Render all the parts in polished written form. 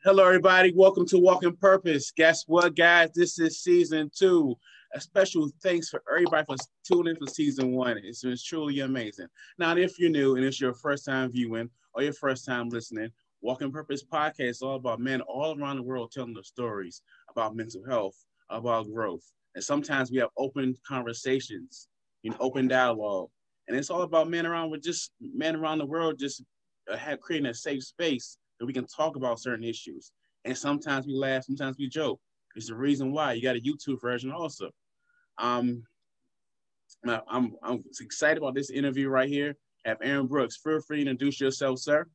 Hello, everybody. Welcome to Walking Purpose. Guess what, guys? This is season 2. A special thanks for everybody for tuning in for season 1. It's been truly amazing. Now, if you're new and it's your first time viewing or your first time listening, Walking Purpose podcast is all about men all around the world telling their stories about mental health, about growth. And sometimes we have open conversations, open dialogue. And it's all about men around the world just have creating a safe space that we can talk about certain issues. And sometimes we laugh, sometimes we joke. It's the reason why you got a YouTube version also. Um, I'm excited about this interview right here. I have Aaron Brooks. Feel free to introduce yourself, sir.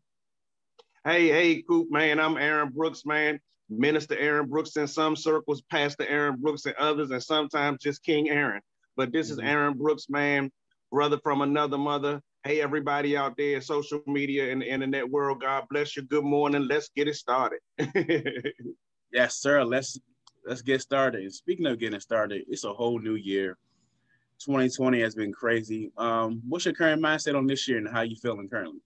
Hey, Coop, man. I'm Aaron Brooks, man. Minister Aaron Brooks in some circles, Pastor Aaron Brooks in others, and sometimes just King Aaron. But this is Aaron Brooks, man, brother from another mother. Hey, everybody out there in social media and the internet world, God bless you. Good morning. Let's get it started. Yes, sir. Let's get started. And speaking of getting started, it's a whole new year. 2020 has been crazy. What's your current mindset on this year and how you feeling currently?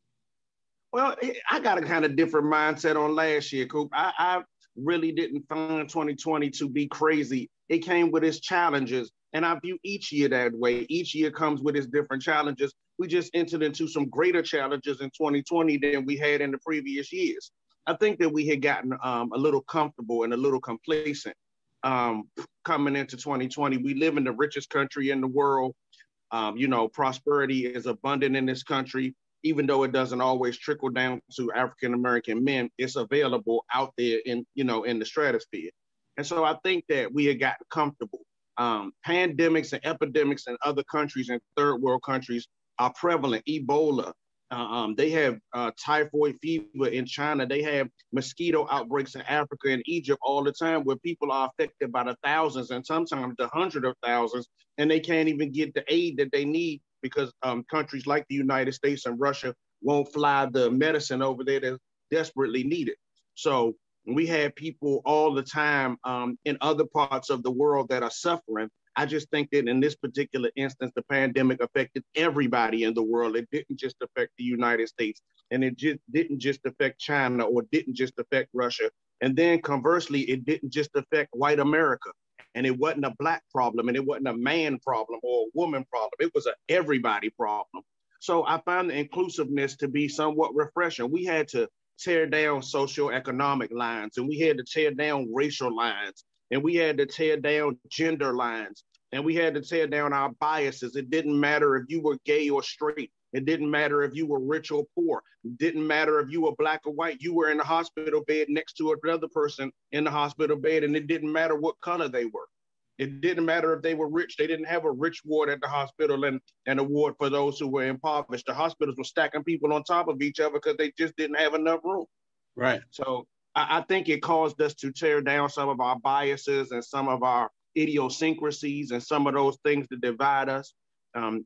Well, I got a kind of different mindset on last year, Coop. I really didn't find 2020 to be crazy. It came with its challenges, and I view each year that way. Each year comes with its different challenges. We just entered into some greater challenges in 2020 than we had in the previous years. I think that we had gotten a little comfortable and a little complacent coming into 2020. We live in the richest country in the world. Prosperity is abundant in this country. Even though it doesn't always trickle down to African American men, it's available out there in the stratosphere. And so I think that we had gotten comfortable. Pandemics and epidemics in other countries and third world countries are prevalent. Ebola, they have typhoid fever in China. They have mosquito outbreaks in Africa and Egypt all the time, where people are affected by the thousands and sometimes the hundreds of thousands, and they can't even get the aid that they need because countries like the United States and Russia won't fly the medicine over there that's desperately needed. So we have people all the time in other parts of the world that are suffering. I just think that in this particular instance, the pandemic affected everybody in the world. It didn't just affect the United States, and it just didn't just affect China, or didn't just affect Russia. And then conversely, it didn't just affect white America. And it wasn't a black problem, and it wasn't a man problem or a woman problem. It was an everybody problem. So I found the inclusiveness to be somewhat refreshing. We had to tear down socioeconomic lines, and we had to tear down racial lines, and we had to tear down gender lines, and we had to tear down our biases. It didn't matter if you were gay or straight. It didn't matter if you were rich or poor. It didn't matter if you were black or white. You were in the hospital bed next to another person in the hospital bed, and it didn't matter what color they were. It didn't matter if they were rich. They didn't have a rich ward at the hospital and a ward for those who were impoverished. The hospitals were stacking people on top of each other because they just didn't have enough room. Right. So I think it caused us to tear down some of our biases and some of our idiosyncrasies and some of those things that divide us.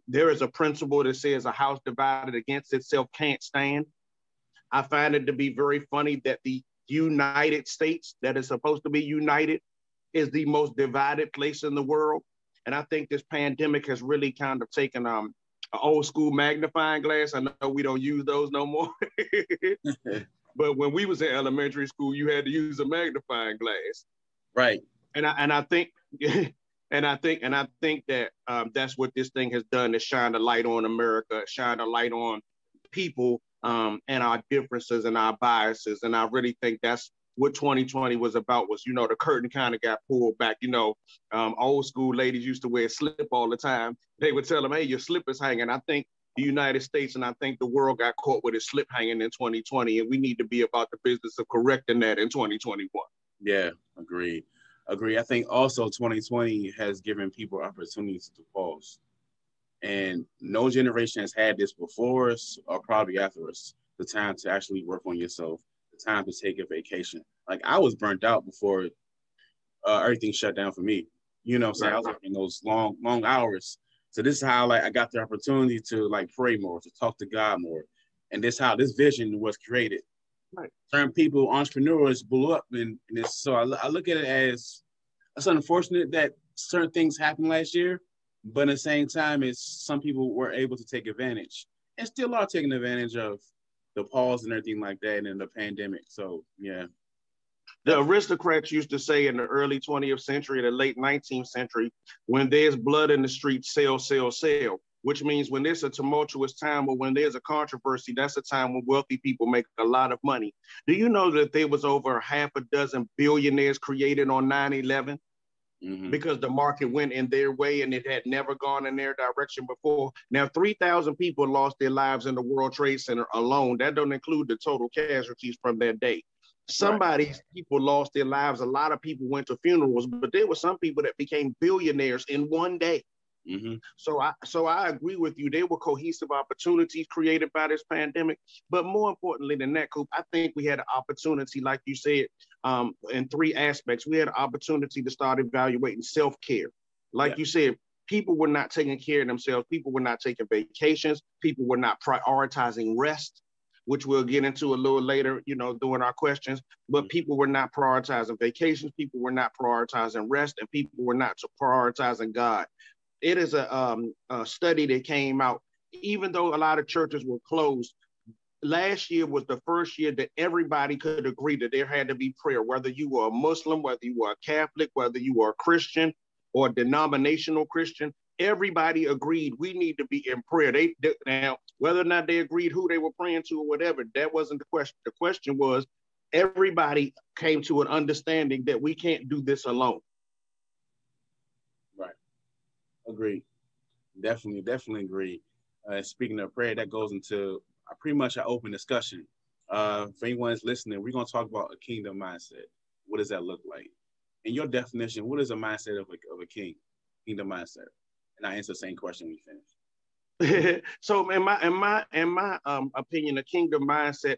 There is a principle that says a house divided against itself can't stand. I find it to be very funny that the United States, that is supposed to be united, is the most divided place in the world. And I think this pandemic has really kind of taken an old school magnifying glass. I know we don't use those no more. But when we was in elementary school, you had to use a magnifying glass. Right. And I think I think that that's what this thing has done, is shine a light on America, shine a light on people and our differences and our biases. And I really think that's what 2020 was about. Was, the curtain kind of got pulled back. Old school ladies used to wear slip all the time. They would tell them, hey, your slip is hanging. I think the United States and I think the world got caught with its slip hanging in 2020, and we need to be about the business of correcting that in 2021. Yeah, agreed. I think also 2020 has given people opportunities to pause. And no generation has had this before us or probably after us. The time to actually work on yourself, the time to take a vacation. Like, I was burnt out before everything shut down for me. So I was working those long hours. So this is how I got the opportunity to pray more, to talk to God more. And this how this vision was created. Right. Certain people, entrepreneurs, blew up, and this. So I look at it as it's unfortunate that certain things happened last year, but at the same time, it's some people were able to take advantage and still are taking advantage of the pause and everything like that and the pandemic. So yeah. The aristocrats used to say in the early 20th century, the late 19th century, when there's blood in the street, sell, sell, sell, which means when there's a tumultuous time or when there's a controversy, that's a time when wealthy people make a lot of money. Do you know that there was over half a dozen billionaires created on 9/11? Because the market went in their way and it had never gone in their direction before. Now, 3,000 people lost their lives in the World Trade Center alone. That don't include the total casualties from that day. Somebody's people lost their lives. A lot of people went to funerals, but there were some people that became billionaires in one day. So I agree with you. There were cohesive opportunities created by this pandemic, but more importantly than that, Coop, I think we had an opportunity, like you said, in three aspects. We had an opportunity to start evaluating self-care. Like you said, people were not taking care of themselves. People were not taking vacations. People were not prioritizing rest, which we'll get into a little later, you know, during our questions. But people were not prioritizing vacations. People were not prioritizing rest, and people were not prioritizing God. It is a study that came out, even though a lot of churches were closed. Last year was the first year that everybody could agree that there had to be prayer, whether you were a Muslim, whether you were a Catholic, whether you were a Christian or a denominational Christian. Everybody agreed we need to be in prayer. Now, whether or not they agreed who they were praying to or whatever, that wasn't the question. The question was, everybody came to an understanding that we can't do this alone. Right. Agreed. Definitely agree. Speaking of prayer, that goes into pretty much an open discussion. For anyone that's listening, we're going to talk about a kingdom mindset. What does that look like? In your definition, what is a mindset of a king? Kingdom mindset. And I answer the same question when we finish. So in my opinion, a kingdom mindset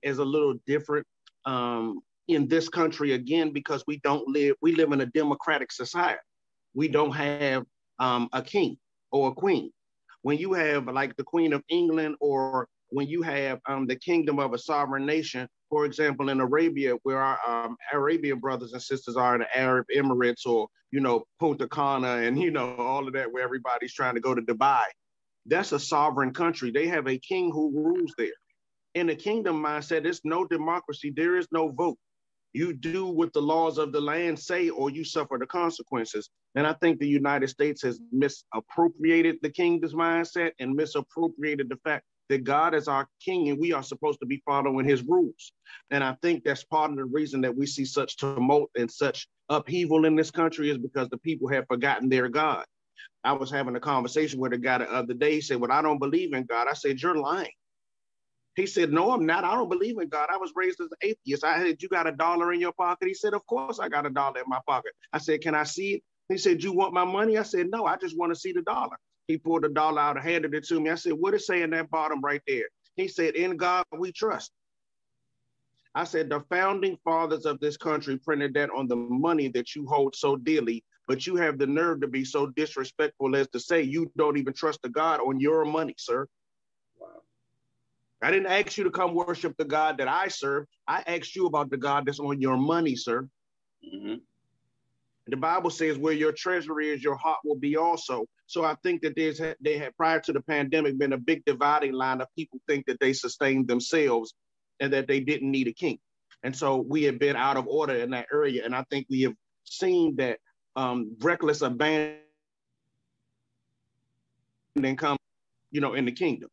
is a little different in this country, again, because we live in a democratic society. We don't have a king or a queen. When you have like the Queen of England, or when you have the kingdom of a sovereign nation, for example, in Arabia, where our Arabian brothers and sisters are in the Arab Emirates, or, you know, Punta Cana and, you know, all of that, where everybody's trying to go to Dubai. That's a sovereign country. They have a king who rules there. In a kingdom mindset, there's no democracy. There is no vote. You do what the laws of the land say, or you suffer the consequences. And I think the United States has misappropriated the kingdom's mindset and misappropriated the fact that God is our king and we are supposed to be following his rules. And I think that's part of the reason that we see such tumult and such upheaval in this country, is because the people have forgotten their God. I was having a conversation with a guy the other day. He said, "Well, I don't believe in God." I said, "You're lying." He said, "No, I'm not. I don't believe in God. I was raised as an atheist." I said, "You got $1 in your pocket?" He said, "Of course I got $1 in my pocket." I said, "Can I see it?" He said, "You want my money?" I said, "No, I just want to see the dollar." He pulled the dollar out and handed it to me. I said, "What is saying that bottom right there?" He said, "In God we trust." I said, "The founding fathers of this country printed that on the money that you hold so dearly, but you have the nerve to be so disrespectful as to say you don't even trust the God on your money, sir." I didn't ask you to come worship the God that I serve. I asked you about the God that's on your money, sir. The Bible says where your treasury is, your heart will be also. So I think that they had, prior to the pandemic, been a big dividing line of people think that they sustained themselves and that they didn't need a king. And so we have been out of order in that area. And I think we have seen that reckless abandon come, you know, in the kingdom.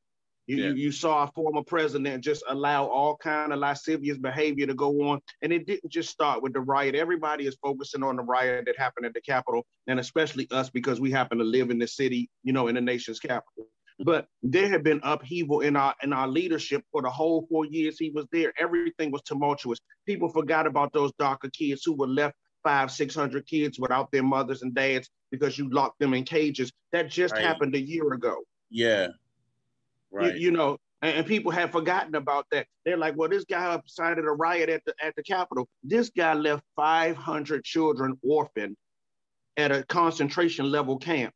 You saw a former president just allow all kind of lascivious behavior to go on. And it didn't just start with the riot. Everybody is focusing on the riot that happened at the Capitol, and especially us, because we happen to live in the city, you know, in the nation's capital. But there had been upheaval in our leadership for the whole 4 years he was there. Everything was tumultuous. People forgot about those DACA kids who were left, 500-600 kids without their mothers and dads because you locked them in cages. That just happened a year ago. Yeah. Right. You know, and people have forgotten about that. They're like, well, this guy incited a riot at the Capitol. This guy left 500 children orphaned at a concentration level camp,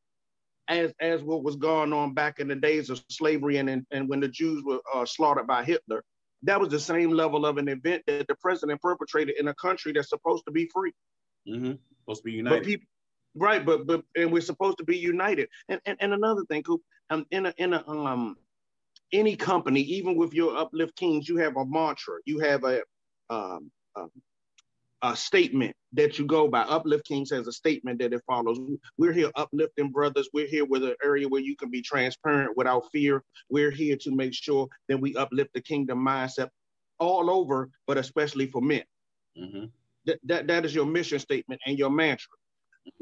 as what was going on back in the days of slavery and when the Jews were slaughtered by Hitler. That was the same level of an event that the president perpetrated in a country that's supposed to be free. Supposed to be united. But people, right, but and we're supposed to be united. And another thing, Coop, any company, even with your Uplift Kings, you have a mantra. You have statement that you go by. Uplift Kings has a statement that it follows. We're here uplifting brothers. We're here with an area where you can be transparent without fear. We're here to make sure that we uplift the kingdom mindset all over, but especially for men. Mm-hmm. That is your mission statement and your mantra.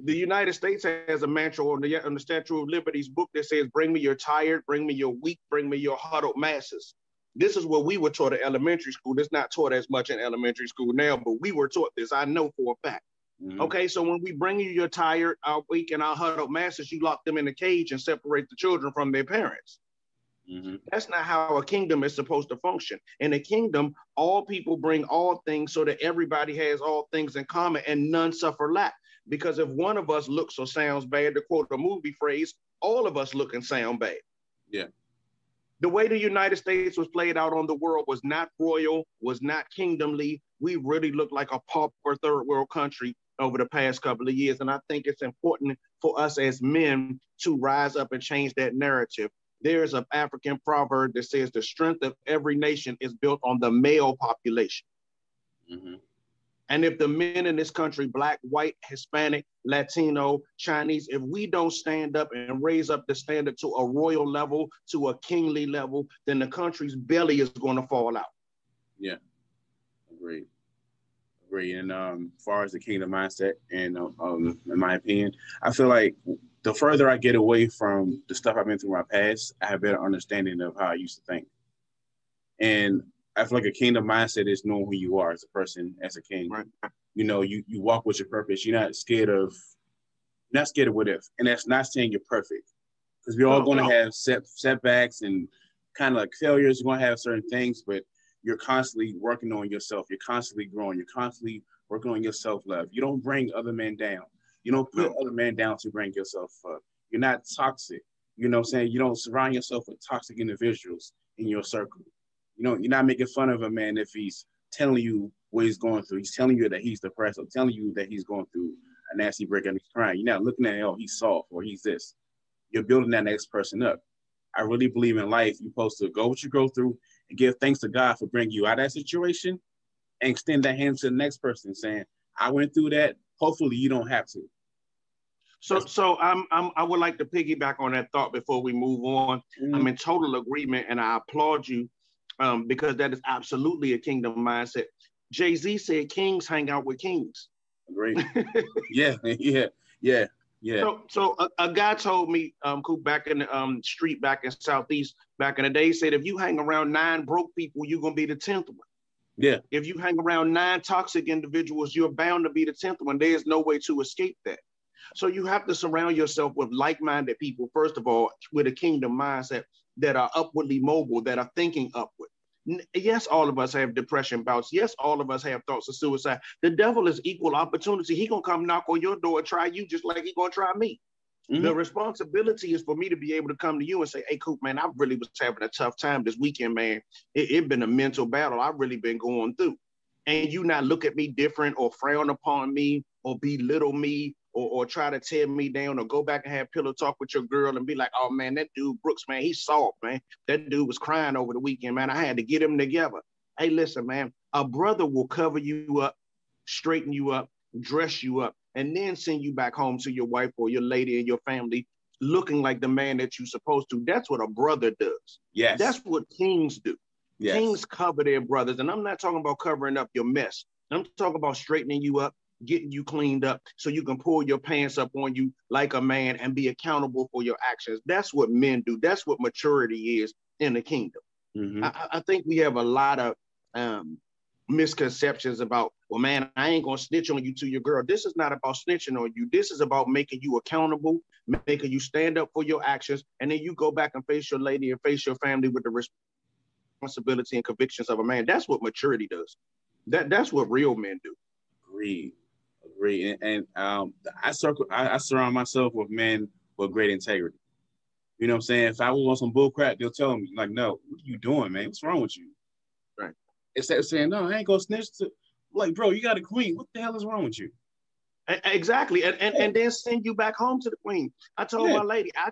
The United States has a mantra on the Statue of Liberty's book that says, bring me your tired, bring me your weak, bring me your huddled masses. This is what we were taught at elementary school. It's not taught as much in elementary school now, but we were taught this. I know for a fact. Mm-hmm. Okay, so when we bring you your tired, our weak, and our huddled masses, you lock them in a cage and separate the children from their parents. Mm-hmm. That's not how a kingdom is supposed to function. In a kingdom, all people bring all things so that everybody has all things in common and none suffer lack. Because if one of us looks or sounds bad, to quote a movie phrase, all of us look and sound bad. Yeah. The way the United States was played out on the world was not royal, was not kingdomly. We really looked like a pauper third world country over the past couple of years. And I think it's important for us as men to rise up and change that narrative. There's an African proverb that says the strength of every nation is built on the male population. Mm-hmm. And if the men in this country, Black, white, Hispanic, Latino, Chinese, if we don't stand up and raise up the standard to a royal level, to a kingly level, then the country's belly is going to fall out. Yeah, agreed. And as far as the kingdom mindset, and in my opinion, I feel like the further I get away from the stuff I've been through in my past, I have a better understanding of how I used to think. And I feel like a kingdom mindset is knowing who you are as a person, as a king. Right. You know, you walk with your purpose. You're not scared of what if. And that's not saying you're perfect, because we're all going to have setbacks and kind of like failures. You're going to have certain things, but you're constantly working on yourself. You're constantly growing. You're constantly working on your self-love. You don't bring other men down. You don't put other men down to bring yourself up. You're not toxic. You know what I'm saying? You don't surround yourself with toxic individuals in your circle. You know, you're not making fun of a man if he's telling you what he's going through. He's telling you that he's depressed, or telling you that he's going through a nasty breakup and he's crying. You're not looking at, oh, he's soft or he's this. You're building that next person up. I really believe in life. You're supposed to go what you go through and give thanks to God for bringing you out of that situation, and extend that hand to the next person saying, I went through that. Hopefully you don't have to. So I would like to piggyback on that thought before we move on. Mm-hmm. I'm in total agreement, and I applaud you because that is absolutely a kingdom mindset. Jay-Z said kings hang out with kings. Great. Yeah. So a guy told me, Coop, back in the street, back in Southeast, back in the day, said, if you hang around 9 broke people, you're going to be the 10th one. Yeah. If you hang around 9 toxic individuals, you're bound to be the 10th one. There's no way to escape that. So you have to surround yourself with like-minded people, first of all, with a kingdom mindset, that are upwardly mobile, that are thinking upward. Yes, all of us have depression bouts. Yes, all of us have thoughts of suicide. The devil is equal opportunity. He gonna come knock on your door and try you just like he gonna try me. Mm-hmm. The responsibility is for me to be able to come to you and say, hey, Coop, man, I really was having a tough time this weekend, man. It been a mental battle I've really been going through. And you not look at me different or frown upon me or belittle me or try to tear me down or go back and have pillow talk with your girl and be like, oh, man, that dude Brooks, man, he's soft, man. That dude was crying over the weekend, man. I had to get him together. Hey, listen, man, a brother will cover you up, straighten you up, dress you up, and then send you back home to your wife or your lady and your family looking like the man that you're supposed to. That's what a brother does. Yes. That's what kings do. Yes. Kings cover their brothers. And I'm not talking about covering up your mess. I'm talking about straightening you up, getting you cleaned up so you can pull your pants up on you like a man and be accountable for your actions. That's what men do. That's what maturity is in the kingdom. Mm-hmm. I think we have a lot of misconceptions about, well, man, I ain't gonna snitch on you to your girl. This is not about snitching on you. This is about making you accountable, making you stand up for your actions, and then you go back and face your lady and face your family with the responsibility and convictions of a man. That's what maturity does. That's what real men do. Agree. And I surround myself with men with great integrity. You know what I'm saying? If I was on some bull crap, they'll tell me, like, no, what are you doing, man? What's wrong with you? Right. Instead of saying, no, I ain't gonna snitch to, like, bro, you got a queen. What the hell is wrong with you? Exactly. And then send you back home to the queen. I told my lady, I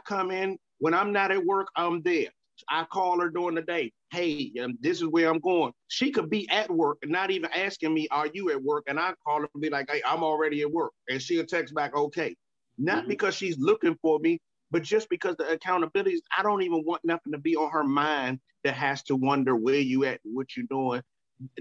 come in when I'm not at work, I'm there. I call her during the day. Hey, this is where I'm going. She could be at work and not even asking me, are you at work? And I call her and be like, hey, I'm already at work. And she'll text back, okay. Not because she's looking for me, but just because the accountability, I don't even want nothing to be on her mind that has to wonder where you at and what you're doing.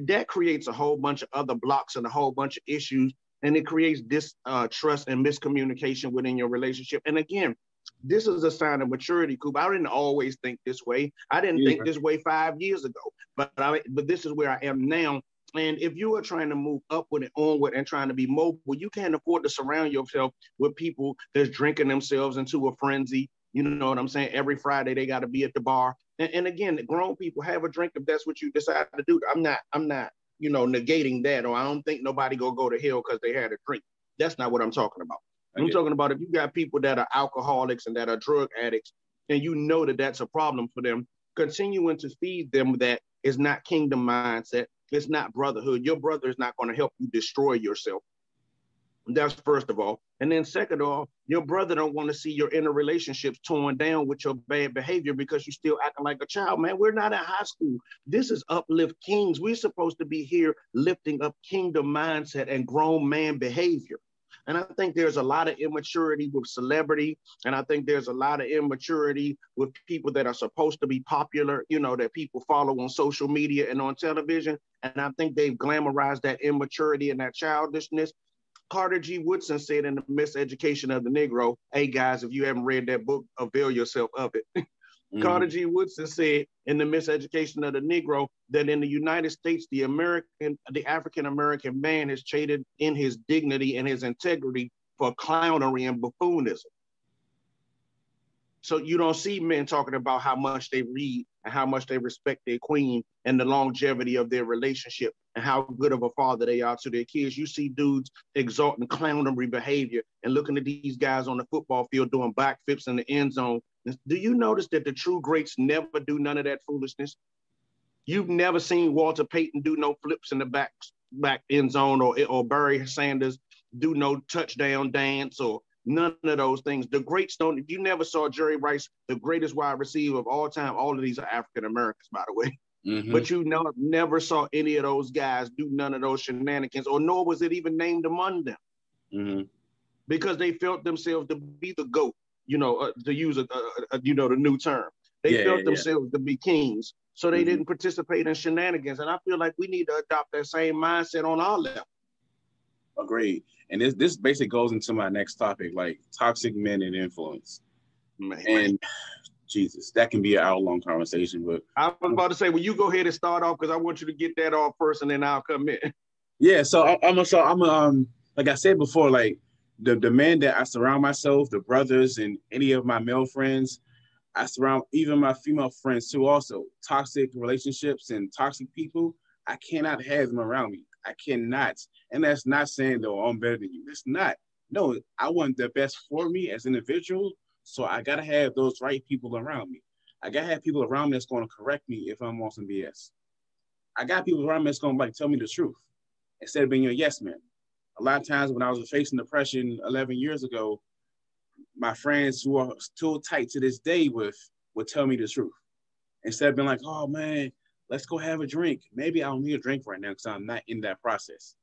That creates a whole bunch of other blocks and a whole bunch of issues. And it creates distrust and miscommunication within your relationship. And again, this is a sign of maturity, Coop. I didn't always think this way. I didn't think this way 5 years ago, but this is where I am now. And if you are trying to move upward and onward and trying to be mobile, you can't afford to surround yourself with people that's drinking themselves into a frenzy. You know what I'm saying? Every Friday they got to be at the bar. And again, grown people have a drink if that's what you decide to do. I'm not, negating that, or I don't think nobody gonna go to hell because they had a drink. That's not what I'm talking about. I'm talking about if you got people that are alcoholics and that are drug addicts, and you know that that's a problem for them, continuing to feed them that is not kingdom mindset. It's not brotherhood. Your brother is not going to help you destroy yourself. That's first of all. And then second of all, your brother don't want to see your inner relationships torn down with your bad behavior because you're still acting like a child, man. We're not in high school. This is Uplift Kings. We're supposed to be here lifting up kingdom mindset and grown man behavior. And I think there's a lot of immaturity with celebrity. And I think there's a lot of immaturity with people that are supposed to be popular, that people follow on social media and on television. And I think they've glamorized that immaturity and that childishness. Carter G. Woodson said in The Miseducation of the Negro, hey guys, if you haven't read that book, avail yourself of it. Carter G. Woodson said in The Miseducation of the Negro that in the United States, the African-American man is traded in his dignity and his integrity for clownery and buffoonism. So you don't see men talking about how much they read and how much they respect their queen and the longevity of their relationship and how good of a father they are to their kids. You see dudes exalting clownery behavior and looking at these guys on the football field doing backflips in the end zone. Do you notice that the true greats never do none of that foolishness? You've never seen Walter Payton do no flips in the back end zone or Barry Sanders do no touchdown dance or none of those things. The greats don't. You never saw Jerry Rice, the greatest wide receiver of all time. All of these are African Americans, by the way. But you never saw any of those guys do none of those shenanigans, or nor was it even named among them, because they felt themselves to be the GOAT. To use the new term. They felt themselves to be kings, so they didn't participate in shenanigans. And I feel like we need to adopt that same mindset on our level. Agreed. And this basically goes into my next topic, like toxic men and influence. And Jesus, that can be an hour-long conversation. But I was about to say, well, you go ahead and start off because I want you to get that off first, and then I'll come in. Yeah. So I'm like I said before, like the men that I surround myself, the brothers and any of my male friends, I surround even my female friends too. Also, toxic relationships and toxic people, I cannot have them around me. I cannot. And that's not saying, though, I'm better than you. It's not. No, I want the best for me as an individual. So I got to have those right people around me. I got to have people around me that's going to correct me if I'm on some BS. I got people around me that's going to tell me the truth instead of being a yes man. A lot of times when I was facing depression 11 years ago, my friends who are still tight to this day would tell me the truth. Instead of being like, oh man, let's go have a drink. Maybe I don't need a drink right now because I'm not in that process.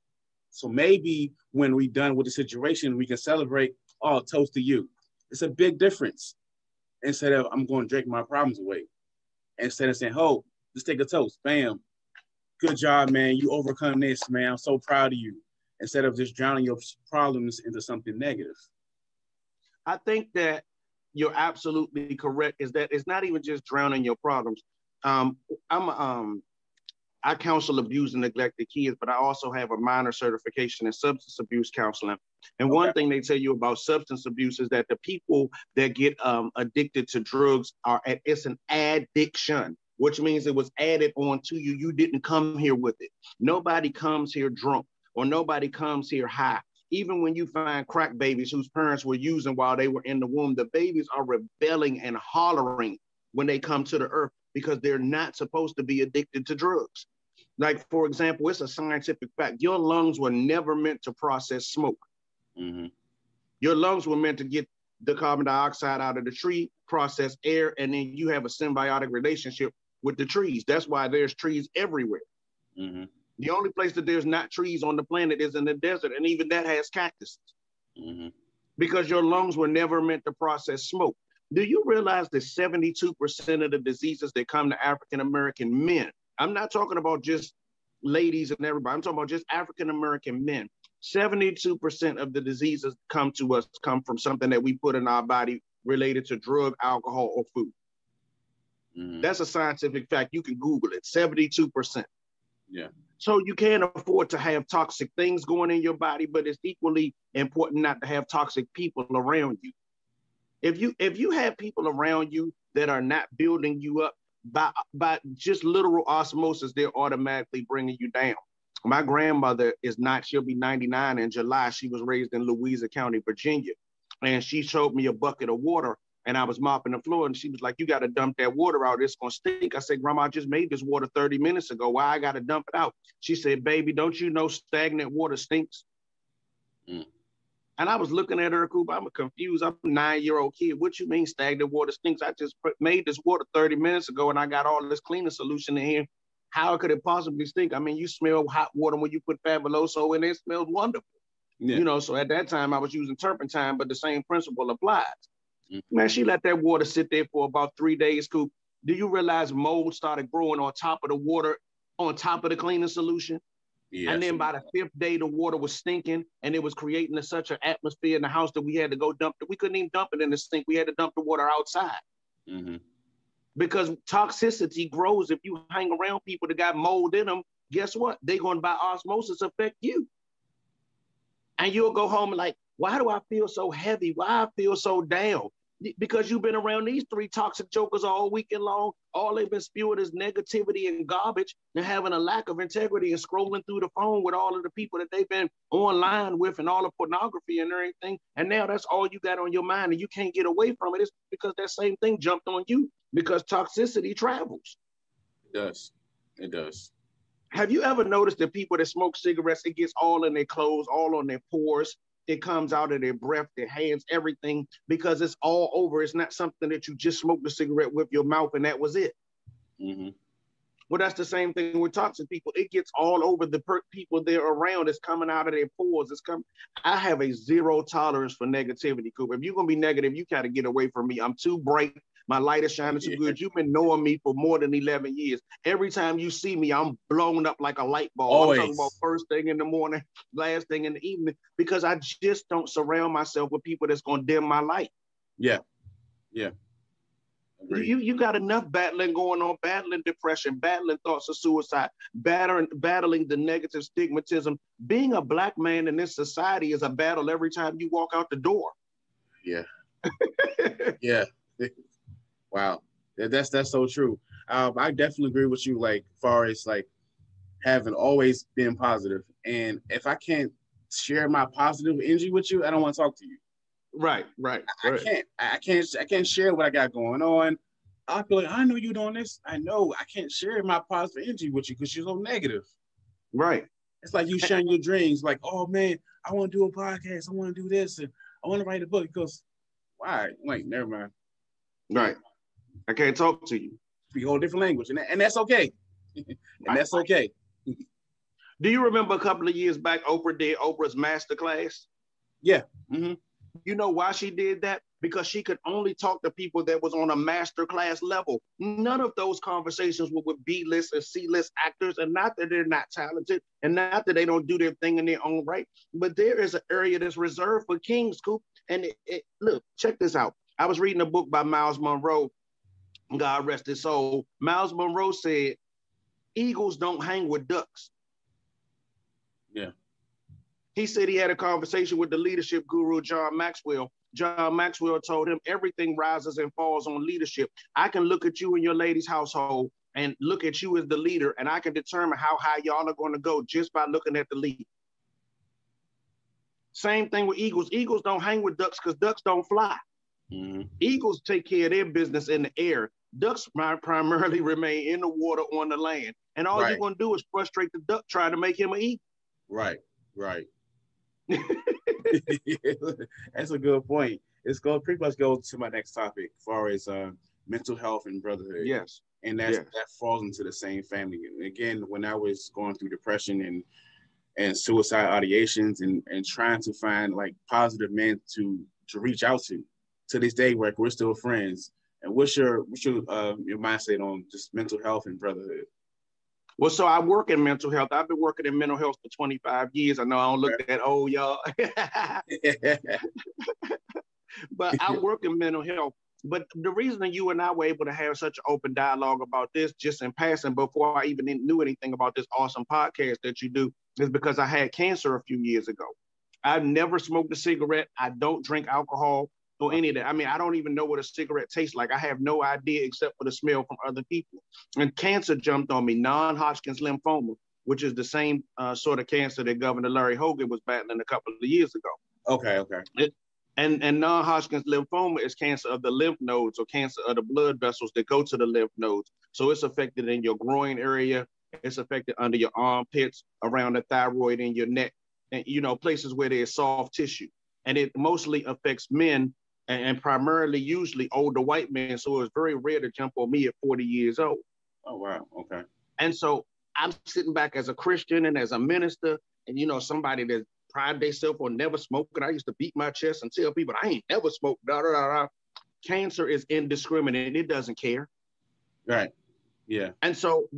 So maybe when we're done with the situation, we can celebrate, oh, toast to you. It's a big difference. Instead of I'm going to drink my problems away. Instead of saying, oh, let's take a toast. Bam. Good job, man. You overcome this, man. I'm so proud of you. Instead of just drowning your problems into something negative. I think that you're absolutely correct, is that it's not even just drowning your problems. I counsel abused and neglected kids, but I also have a minor certification in substance abuse counseling. And one thing they tell you about substance abuse is that the people that get addicted to drugs it's an addiction, which means it was added on to you. You didn't come here with it. Nobody comes here drunk or nobody comes here high. Even when you find crack babies whose parents were using while they were in the womb, the babies are rebelling and hollering when they come to the earth because they're not supposed to be addicted to drugs. Like, for example, it's a scientific fact. Your lungs were never meant to process smoke. Your lungs were meant to get the carbon dioxide out of the tree, process air, and then you have a symbiotic relationship with the trees. That's why there's trees everywhere. Mm-hmm. The only place that there's not trees on the planet is in the desert, and even that has cactuses. Mm-hmm. Because your lungs were never meant to process smoke. Do you realize that 72% of the diseases that come to African-American men, I'm not talking about just ladies and everybody, I'm talking about just African-American men, 72% of the diseases come to us come from something that we put in our body related to drug, alcohol, or food. Mm-hmm. That's a scientific fact. You can Google it, 72%. Yeah. So you can't afford to have toxic things going in your body, but it's equally important not to have toxic people around you. If you have people around you that are not building you up by just literal osmosis, they're automatically bringing you down. My grandmother is not, she'll be 99 in July. She was raised in Louisa County, Virginia. And she showed me a bucket of water and I was mopping the floor and she was like, you got to dump that water out. It's going to stink. I said, Grandma, I just made this water 30 minutes ago. Why I got to dump it out? She said, baby, don't you know stagnant water stinks? Mm. And I was looking at her, Coop. I'm confused. I'm a 9-year-old kid. What you mean stagnant water stinks? I just made this water 30 minutes ago and I got all this cleaning solution in here. How could it possibly stink? I mean, you smell hot water when you put Fabuloso in it. It smells wonderful. Yeah. You know, so at that time I was using turpentine, but the same principle applies. Mm-hmm. Man, she let that water sit there for about 3 days, Coop. Do you realize mold started growing on top of the water, on top of the cleaning solution? Yes. And then by the 5th day, the water was stinking and it was creating such an atmosphere in the house that we had to go dump it. We couldn't even dump it in the sink. We had to dump the water outside. Mm-hmm. Because toxicity grows if you hang around people that got mold in them. Guess what? They're going to, by osmosis, affect you. And you'll go home and like, why do I feel so heavy? Why I feel so down? Because you've been around these 3 toxic jokers all weekend long. All they've been spewing is negativity and garbage and having a lack of integrity and scrolling through the phone with all of the people that they've been online with and all the pornography and everything. And now that's all you got on your mind and you can't get away from it. It's because that same thing jumped on you because toxicity travels. It does. It does. Have you ever noticed that people that smoke cigarettes, it gets all in their clothes, all on their pores? It comes out of their breath, their hands, everything, because it's all over. It's not something that you just smoked a cigarette with your mouth and that was it. Mm-hmm. Well, that's the same thing with toxic people. It gets all over the people they're around. It's coming out of their pores. I have a zero tolerance for negativity, Cooper. If you're going to be negative, you got to get away from me. I'm too bright. My light is shining too good. You've been knowing me for more than 11 years. Every time you see me, I'm blown up like a light bulb. Always. I'm talking about first thing in the morning, last thing in the evening, because I just don't surround myself with people that's going to dim my light. Yeah. Yeah. You got enough battling going on, battling depression, battling thoughts of suicide, battling the negative stigmatism. Being a Black man in this society is a battle every time you walk out the door. Yeah. Yeah. Wow, that's so true. I definitely agree with you. Like, far as like having always been positive, and if I can't share my positive energy with you, I don't want to talk to you. Right. I can't share what I got going on. I feel like I know you're doing this. I know I can't share my positive energy with you because you're so negative. Right. It's like you sharing your dreams. Like, oh man, I want to do a podcast. I want to do this, and I want to write a book. Because why? Wait, never mind. Right. I can't talk to you. Speak a whole different language, and that's okay. And that's okay. Do you remember a couple of years back, Oprah did Oprah's masterclass? Yeah. Mm-hmm. You know why she did that? Because she could only talk to people that was on a masterclass level. None of those conversations were with B-list and C-list actors, and not that they're not talented, and not that they don't do their thing in their own right, but there is an area that's reserved for kings, Coop. And look, check this out. I was reading a book by Miles Monroe, God rest his soul. Miles Monroe said, eagles don't hang with ducks. Yeah. He said he had a conversation with the leadership guru, John Maxwell. John Maxwell told him everything rises and falls on leadership. I can look at you in your lady's household and look at you as the leader, and I can determine how high y'all are going to go just by looking at the lead. Same thing with eagles. Eagles don't hang with ducks because ducks don't fly. Mm-hmm. Eagles take care of their business in the air. Ducks primarily remain in the water on the land. And all you're going to do is frustrate the duck trying to make him an eagle. Right. That's a good point. it's going to pretty much go to my next topic as far as mental health and brotherhood. Yes. And that falls into the same family. And again, when I was going through depression and suicide ideations and trying to find like positive men to reach out to this day, like we're still friends. And what's your mindset on just mental health and brotherhood? Well, so I work in mental health. I've been working in mental health for 25 years. I know I don't look that old, y'all. But I work in mental health. But the reason that you and I were able to have such an open dialogue about this, just in passing, before I even knew anything about this awesome podcast that you do, is because I had cancer a few years ago. I've never smoked a cigarette. I don't drink alcohol or any of that. I mean, I don't even know what a cigarette tastes like. I have no idea except for the smell from other people. And cancer jumped on me, non-Hodgkin's lymphoma, which is the same sort of cancer that Governor Larry Hogan was battling a couple of years ago. Okay. And non-Hodgkin's lymphoma is cancer of the lymph nodes or cancer of the blood vessels that go to the lymph nodes. So it's affected in your groin area. It's affected under your armpits, around the thyroid, in your neck, and, you know, places where there's soft tissue. And it mostly affects men and primarily usually older white men. So it's very rare to jump on me at 40 years old. Oh, wow. Okay. And so I'm sitting back as a Christian and as a minister and, you know, somebody that pride themselves on never smoking. I used to beat my chest and tell people I ain't never smoked. Cancer is indiscriminate. It doesn't care. Right. Yeah. And so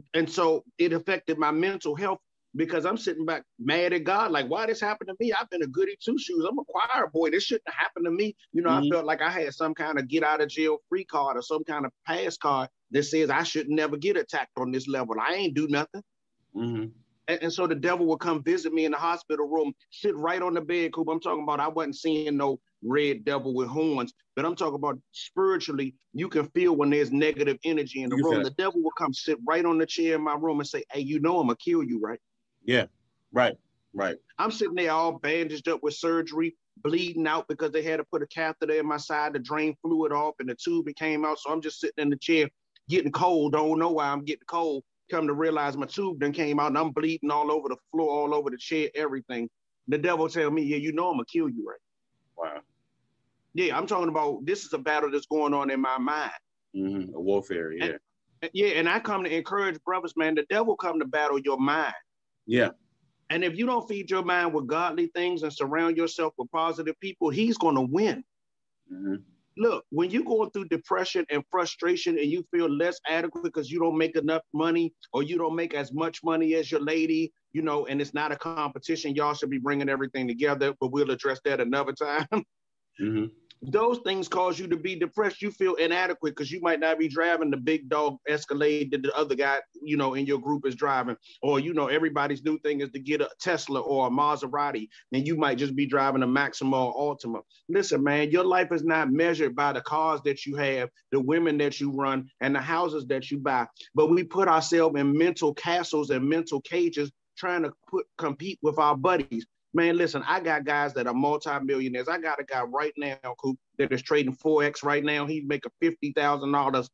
it affected my mental health because I'm sitting back mad at God. Like, why this happened to me? I've been a goody two shoes. I'm a choir boy. This shouldn't have happened to me. You know, I felt like I had some kind of get out of jail free card or some kind of pass card that says I should never get attacked on this level. I ain't do nothing. Mm-hmm. And so the devil would come visit me in the hospital room, sit right on the bed, Coop. I'm talking about I wasn't seeing no red devil with horns, but I'm talking about spiritually, you can feel when there's negative energy in the room. The devil will come sit right on the chair in my room and say, hey, you know I'm going to kill you, right? Yeah, right. I'm sitting there all bandaged up with surgery, bleeding out because they had to put a catheter in my side to drain fluid off and the tube came out. So I'm just sitting in the chair getting cold. Don't know why I'm getting cold. Come to realize my tube then came out and I'm bleeding all over the floor, all over the chair, everything. The devil tell me, yeah, you know I'm gonna kill you, right? Wow. Yeah, I'm talking about this is a battle that's going on in my mind. Mm-hmm. A warfare, yeah. And I come to encourage brothers, man, the devil come to battle your mind. Yeah. And if you don't feed your mind with godly things and surround yourself with positive people, he's gonna win. Mm-hmm. Look, when you're going through depression and frustration and you feel less adequate because you don't make enough money or you don't make as much money as your lady, you know, and it's not a competition, y'all should be bringing everything together, but we'll address that another time. Mm-hmm. Those things cause you to be depressed. You feel inadequate because you might not be driving the big dog Escalade that the other guy, you know, in your group is driving. Or, you know, everybody's new thing is to get a Tesla or a Maserati, and you might just be driving a Maxima or Altima. Listen, man, your life is not measured by the cars that you have, the women that you run, and the houses that you buy. But we put ourselves in mental castles and mental cages trying to compete with our buddies. Man, listen, I got guys that are multi-millionaires. I got a guy right now, Coop, that is trading Forex right now. He's making $50,000,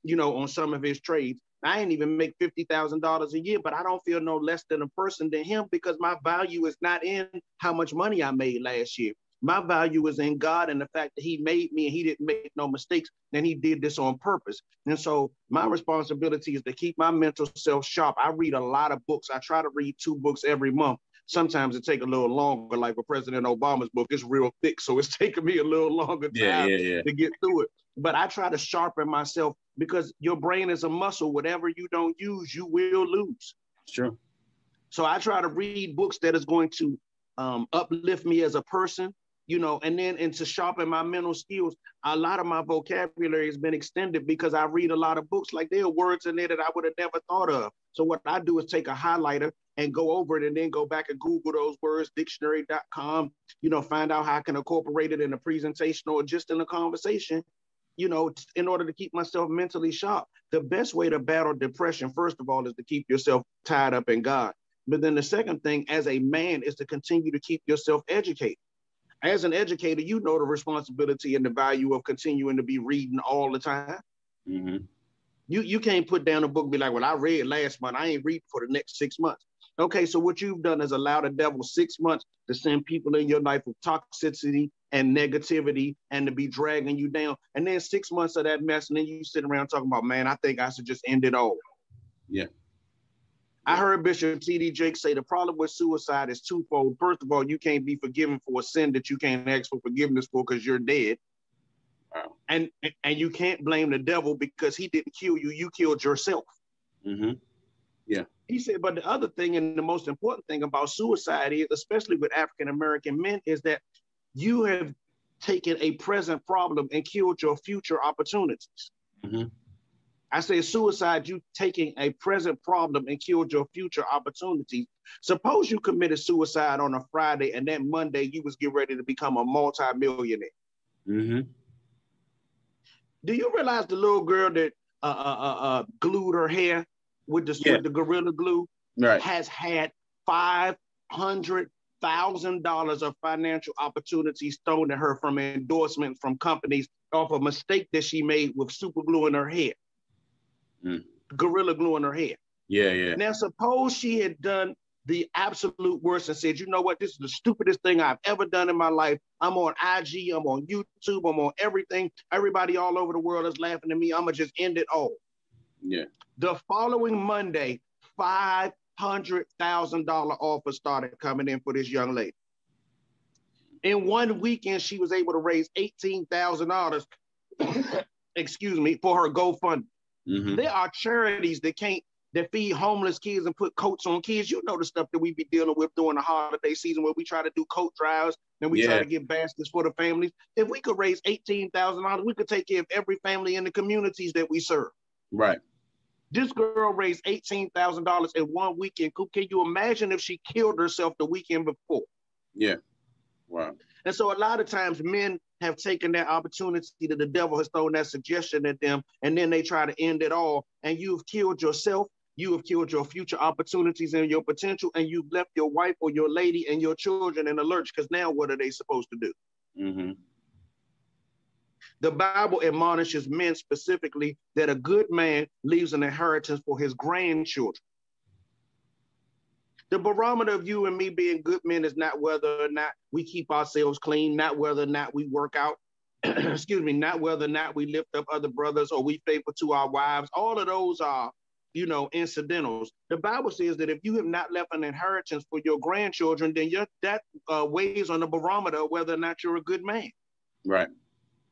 you know, on some of his trades. I ain't even make $50,000 a year, but I don't feel no less than a person than him because my value is not in how much money I made last year. My value is in God and the fact that he made me and he didn't make no mistakes, and he did this on purpose. And so my responsibility is to keep my mental self sharp. I read a lot of books. I try to read 2 books every month. Sometimes it takes a little longer, like with President Obama's book, it's real thick. So it's taking me a little longer time to get through it. But I try to sharpen myself because your brain is a muscle. Whatever you don't use, you will lose. Sure. So I try to read books that is going to uplift me as a person, you know, and to sharpen my mental skills. A lot of my vocabulary has been extended because I read a lot of books. Like there are words in there that I would have never thought of. So what I do is take a highlighter and go over it and then go back and Google those words, dictionary.com, you know, find out how I can incorporate it in a presentation or just in a conversation, you know, in order to keep myself mentally sharp. The best way to battle depression, first of all, is to keep yourself tied up in God. But then the second thing as a man is to continue to keep yourself educated. As an educator, you know the responsibility and the value of continuing to be reading all the time. Mm-hmm. You can't put down a book and be like, well, I read last month. I ain't read for the next 6 months. Okay, so what you've done is allow the devil 6 months to send people in your life with toxicity, and negativity and to be dragging you down. And then 6 months of that mess, and then you sit around talking about, man, I think I should just end it all. Yeah. I heard Bishop T.D. Jakes say the problem with suicide is twofold. First of all, you can't be forgiven for a sin that you can't ask for forgiveness for because you're dead. Wow. And you can't blame the devil because he didn't kill you. You killed yourself. Mm-hmm. Yeah. He said, but the other thing and the most important thing about suicide is, especially with African-American men, is that you have taken a present problem and killed your future opportunities. Mm-hmm. I say suicide, you taking a present problem and killed your future opportunities. Suppose you committed suicide on a Friday and that Monday you was getting ready to become a multi-millionaire. Mm-hmm. Do you realize the little girl that glued her hair with the Gorilla Glue has had $500,000 of financial opportunities thrown at her from endorsements from companies off a mistake that she made with super glue in her hair. Gorilla Glue in her hair. Yeah. Now, suppose she had done the absolute worst and said, you know what, this is the stupidest thing I've ever done in my life. I'm on IG, I'm on YouTube, I'm on everything. Everybody all over the world is laughing at me. I'm going to just end it all. Yeah. The following Monday, $500,000 offers started coming in for this young lady. In one weekend, she was able to raise $18,000, excuse me, for her GoFundMe. Mm-hmm. There are charities that feed homeless kids and put coats on kids. You know the stuff that we be dealing with during the holiday season where we try to do coat drives and we try to get baskets for the families. If we could raise $18,000, we could take care of every family in the communities that we serve. Right. This girl raised $18,000 in one weekend. Can you imagine if she killed herself the weekend before? Yeah. Wow. And so a lot of times men have taken that opportunity that the devil has thrown that suggestion at them, and then they try to end it all. And you've killed yourself. You have killed your future opportunities and your potential, and you've left your wife or your lady and your children in the lurch, because now what are they supposed to do? Mm-hmm. The Bible admonishes men specifically that a good man leaves an inheritance for his grandchildren. The barometer of you and me being good men is not whether or not we keep ourselves clean, not whether or not we work out, excuse me, not whether or not we lift up other brothers or we faithful to our wives. All of those are, incidentals. The Bible says that if you have not left an inheritance for your grandchildren, then that weighs on the barometer of whether or not you're a good man. Right.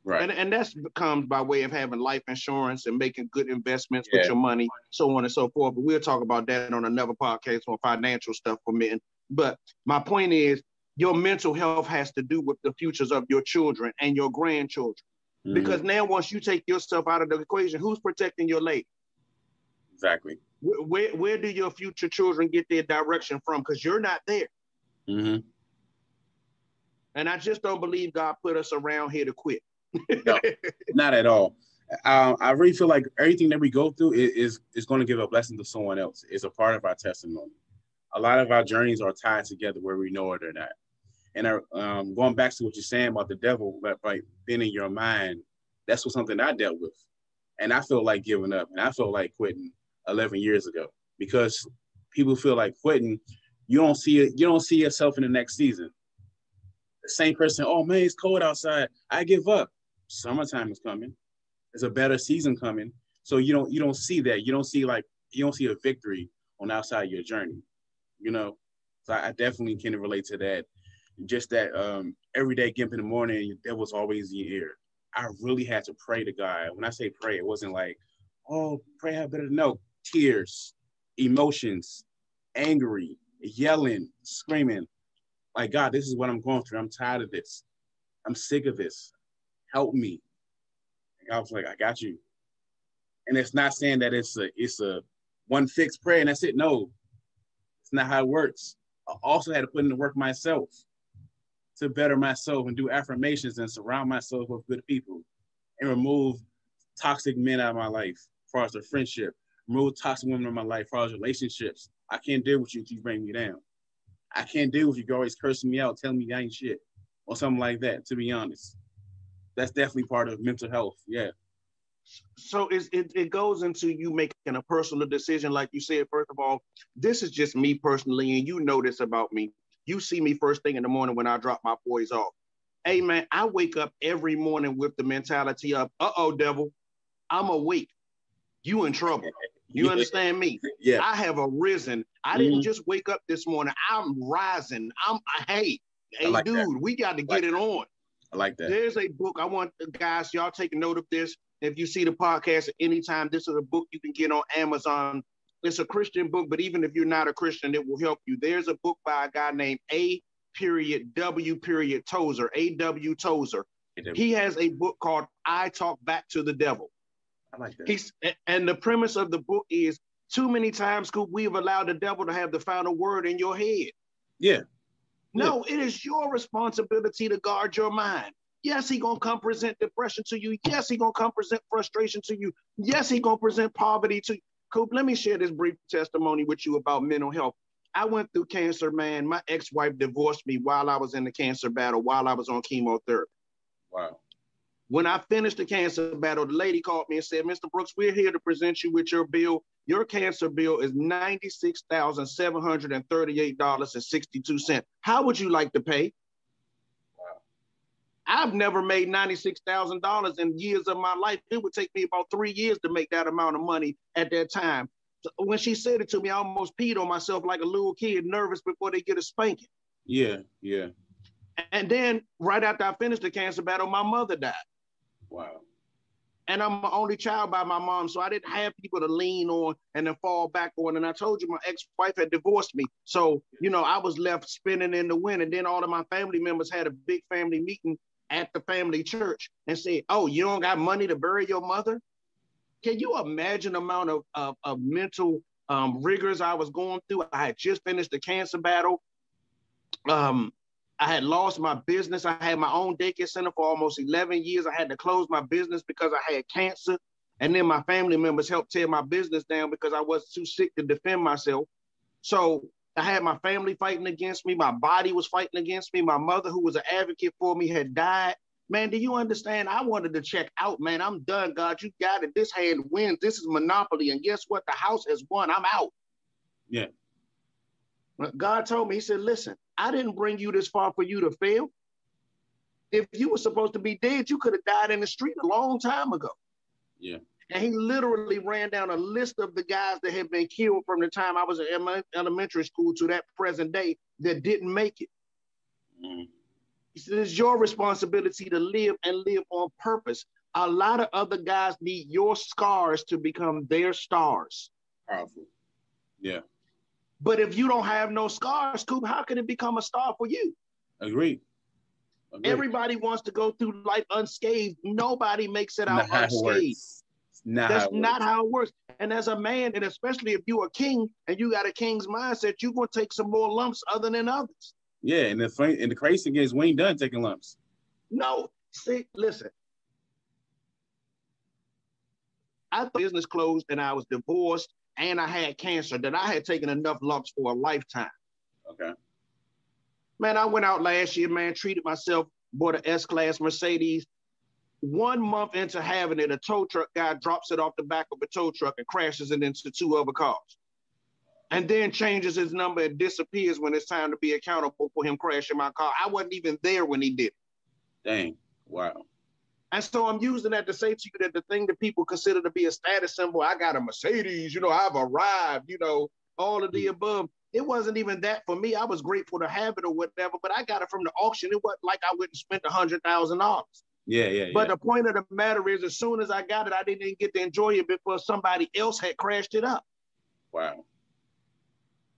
Right. And that comes by way of having life insurance and making good investments with your money, so on and so forth. But we'll talk about that on another podcast on financial stuff for men. But my point is, your mental health has to do with the futures of your children and your grandchildren. Mm-hmm. Because now once you take yourself out of the equation, who's protecting your lady? Exactly. Where do your future children get their direction from? Because you're not there. Mm-hmm. And I just don't believe God put us around here to quit. No, not at all. I really feel like everything that we go through is going to give a blessing to someone else. It's a part of our testimony. A lot of our journeys are tied together whether we know it or not. And going back to what you're saying about the devil, like being in your mind, that's something I dealt with. And I felt like giving up, and I felt like quitting 11 years ago, because people feel like quitting. You don't see it. You don't see yourself in the next season. The same person, oh man, it's cold outside, I give up. Summertime is coming. There's a better season coming. So you don't see that. You don't see a victory on outside your journey. So I definitely can relate to that. Just that every day getting up in the morning, there was always in your ear. I really had to pray to God. When I say pray, it wasn't like, oh, pray I better know. Tears, emotions, angry, yelling, screaming. Like, God, this is what I'm going through. I'm tired of this. I'm sick of this. Help me. And I was like, I got you. And it's not saying that it's a one fixed prayer and that's it. No, it's not how it works. I also had to put in the work myself to better myself and do affirmations and surround myself with good people and remove toxic men out of my life as far as the friendship, remove toxic women in my life as far as relationships. I can't deal with you if you bring me down. I can't deal with you always cursing me out, telling me I ain't shit or something like that, to be honest. That's definitely part of mental health. Yeah. So it goes into you making a personal decision. Like you said, first of all, this is just me personally, and you know this about me. You see me first thing in the morning when I drop my boys off. Hey, man, I wake up every morning with the mentality of, uh-oh, devil, I'm awake. You in trouble. You understand me? Yeah. I have arisen. I didn't just wake up this morning. I'm rising. Hey, like dude, that. We got to get it on. I like that. There's a book. I want guys, y'all take a note of this. If you see the podcast at any time, this is a book you can get on Amazon. It's a Christian book, but even if you're not a Christian, it will help you. There's a book by a guy named A.W. Tozer, A.W. Tozer. He has a book called I Talk Back to the Devil. I like that. And the premise of the book is, too many times, Scoop, we have allowed the devil to have the final word in your head. Yeah. No, it is your responsibility to guard your mind. Yes, he gonna come present depression to you. Yes, he gonna come present frustration to you. Yes, he gonna present poverty to you. Coop, let me share this brief testimony with you about mental health. I went through cancer, man. My ex-wife divorced me while I was in the cancer battle, while I was on chemotherapy. Wow. When I finished the cancer battle, the lady called me and said, Mr. Brooks, we're here to present you with your bill. Your cancer bill is $96,738.62. How would you like to pay? Wow. I've never made $96,000 in years of my life. It would take me about 3 years to make that amount of money at that time. So when she said it to me, I almost peed on myself like a little kid, nervous before they get a spanking. Yeah, yeah. And then right after I finished the cancer battle, my mother died. Wow. And I'm my only child by my mom, so I didn't have people to lean on and then fall back on. And I told you my ex-wife had divorced me. So, I was left spinning in the wind. And then all of my family members had a big family meeting at the family church and said, oh, you don't got money to bury your mother? Can you imagine the amount of mental rigors I was going through? I had just finished the cancer battle. I had lost my business. I had my own daycare center for almost 11 years. I had to close my business because I had cancer. And then my family members helped tear my business down because I was too sick to defend myself. So I had my family fighting against me. My body was fighting against me. My mother, who was an advocate for me, had died. Man, do you understand? I wanted to check out, man. I'm done, God. You got it. This hand wins. This is Monopoly. And guess what? The house has won. I'm out. Yeah. God told me, he said, listen, I didn't bring you this far for you to fail. If you were supposed to be dead, you could have died in the street a long time ago. Yeah. And he literally ran down a list of the guys that had been killed from the time I was in elementary school to that present day that didn't make it. He said, it's your responsibility to live and live on purpose. A lot of other guys need your scars to become their stars. Powerful. Yeah. But if you don't have no scars, Coop, how can it become a star for you? Agreed. Everybody wants to go through life unscathed. Nobody makes it out unscathed. That's not how it works. And as a man, and especially if you're a king and you got a king's mindset, you're going to take some more lumps other than others. Yeah, and the crazy thing is we ain't done taking lumps. No. See, listen. I thought business closed and I was divorced and I had cancer that I had taken enough lumps for a lifetime. Okay. Man, I went out last year, man, treated myself, bought an S-Class Mercedes. 1 month into having it, a tow truck guy drops it off the back of a tow truck and crashes it into 2 other cars. And then changes his number and disappears when it's time to be accountable for him crashing my car. I wasn't even there when he did it. Dang. Wow. And so I'm using that to say to you that the thing that people consider to be a status symbol, I got a Mercedes, I've arrived, all of the above. It wasn't even that for me. I was grateful to have it or whatever, but I got it from the auction. It wasn't like I went and spent $100,000. Yeah. But the point of the matter is, as soon as I got it, I didn't even get to enjoy it before somebody else had crashed it up. Wow.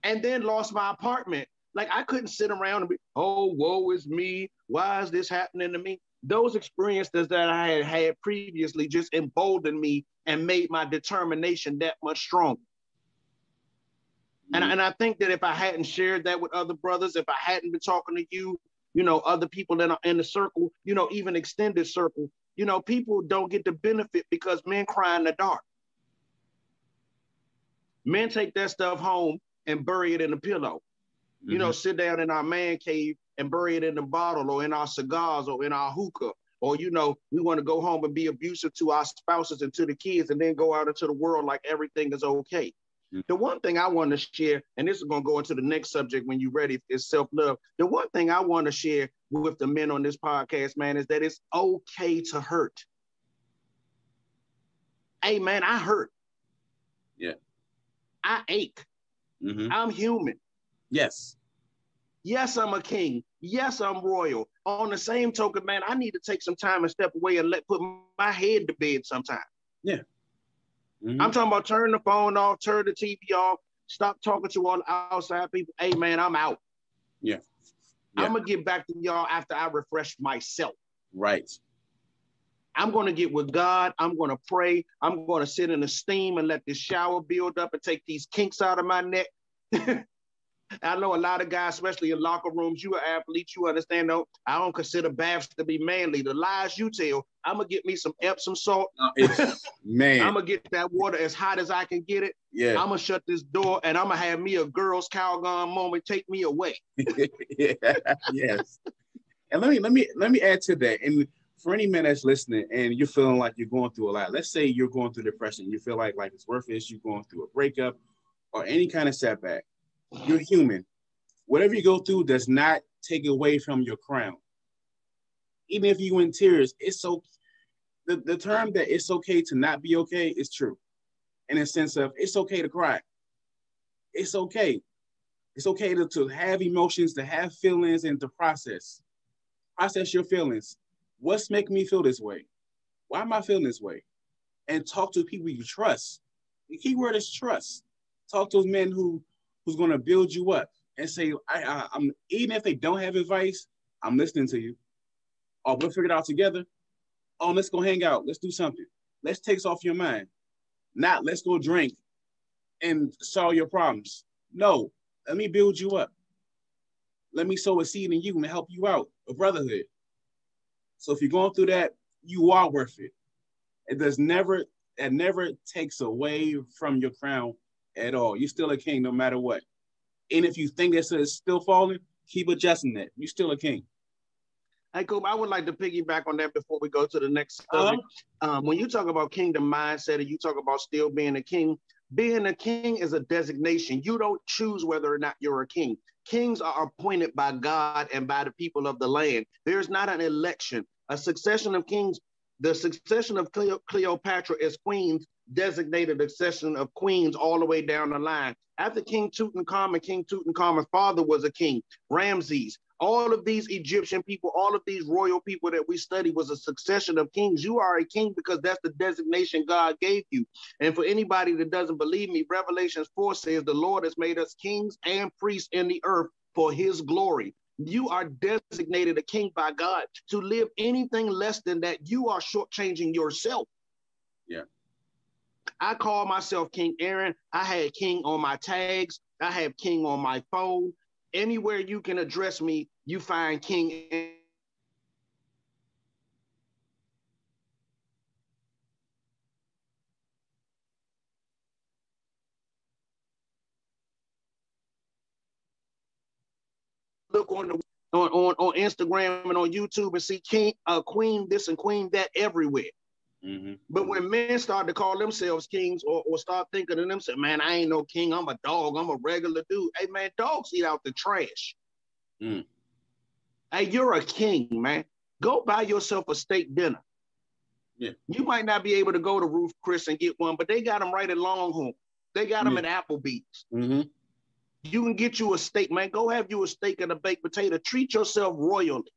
And then lost my apartment. Like, I couldn't sit around and be, oh, woe is me. Why is this happening to me? Those experiences that I had had previously just emboldened me and made my determination that much stronger. And I think that if I hadn't shared that with other brothers, if I hadn't been talking to you, other people in the circle, even extended circle, people don't get the benefit because men cry in the dark. Men take that stuff home and bury it in a pillow. Sit down in our man cave and bury it in the bottle or in our cigars or in our hookah. Or, we want to go home and be abusive to our spouses and to the kids and then go out into the world like everything is okay. The one thing I want to share, and this is going to go into the next subject when you're ready, is self-love. The one thing I want to share with the men on this podcast, man, is that it's okay to hurt. Hey, man, I hurt. Yeah. I ache. Mm-hmm. I'm human. Yes. Yes, I'm a king. Yes, I'm royal. On the same token, man, I need to take some time and step away and put my head to bed sometime. Yeah. Mm-hmm. I'm talking about turn the phone off, turn the TV off, stop talking to all the outside people. Hey, man, I'm out. Yeah. I'm going to get back to y'all after I refresh myself. Right. I'm going to get with God. I'm going to pray. I'm going to sit in the steam and let this shower build up and take these kinks out of my neck. I know a lot of guys, especially in locker rooms, you are athletes, you understand, though, I don't consider baths to be manly. The lies you tell, I'm going to get me some Epsom salt. Man. I'm going to get that water as hot as I can get it. Yeah. I'm going to shut this door and I'm going to have me a girl's Calgon moment. Take me away. Yeah. Yes. And let me add to that. And for any man that's listening and you're feeling like you're going through a lot, let's say you're going through depression, you feel like life is worthless, you're going through a breakup or any kind of setback. You're human. Whatever you go through does not take away from your crown. Even if you're in tears, it's so. The term that it's okay to not be okay is true. In a sense of it's okay to cry. It's okay. It's okay to have emotions, to have feelings, and to process. Process your feelings. What's making me feel this way? Why am I feeling this way? And talk to people you trust. The key word is trust. Talk to those men who's going to build you up and say, I'm even if they don't have advice, I'm listening to you. Or we'll figure it out together. Oh, let's go hang out. Let's do something. Let's take this off your mind. Not let's go drink and solve your problems. No, let me build you up. Let me sow a seed in you and help you out. A brotherhood. So if you're going through that, you are worth it. It never takes away from your crown at all. You're still a king no matter what. And if you think that it's still falling, keep adjusting that. You're still a king. Hey, Coop, I would like to piggyback on that before we go to the next subject. When you talk about kingdom mindset and you talk about still being a king is a designation. You don't choose whether or not you're a king. Kings are appointed by God and by the people of the land. There's not an election. A succession of kings, the succession of Cleopatra as queens designated a succession of queens all the way down the line. After King Tutankhamun's father was a king, Ramses. All of these Egyptian people, all of these royal people that we study was a succession of kings. You are a king because that's the designation God gave you. And for anybody that doesn't believe me, Revelations 4 says the Lord has made us kings and priests in the earth for his glory. You are designated a king by God. To live anything less than that, you are shortchanging yourself. Yeah. I call myself King Aaron. I had king on my tags. I have king on my phone. Anywhere you can address me, you find king. Look on Instagram and on YouTube and see king, queen this and queen that everywhere. Mm-hmm. But when men start to call themselves kings or start thinking of themselves, man, I ain't no king, I'm a dog, I'm a regular dude. Hey, man, dogs eat out the trash. Mm. Hey, you're a king, man. Go buy yourself a steak dinner. Yeah. You might not be able to go to Ruth Chris and get one, but they got them right at Longhorn. They got them at Applebee's. Mm-hmm. You can get you a steak, man. Go have you a steak and a baked potato. Treat yourself royally.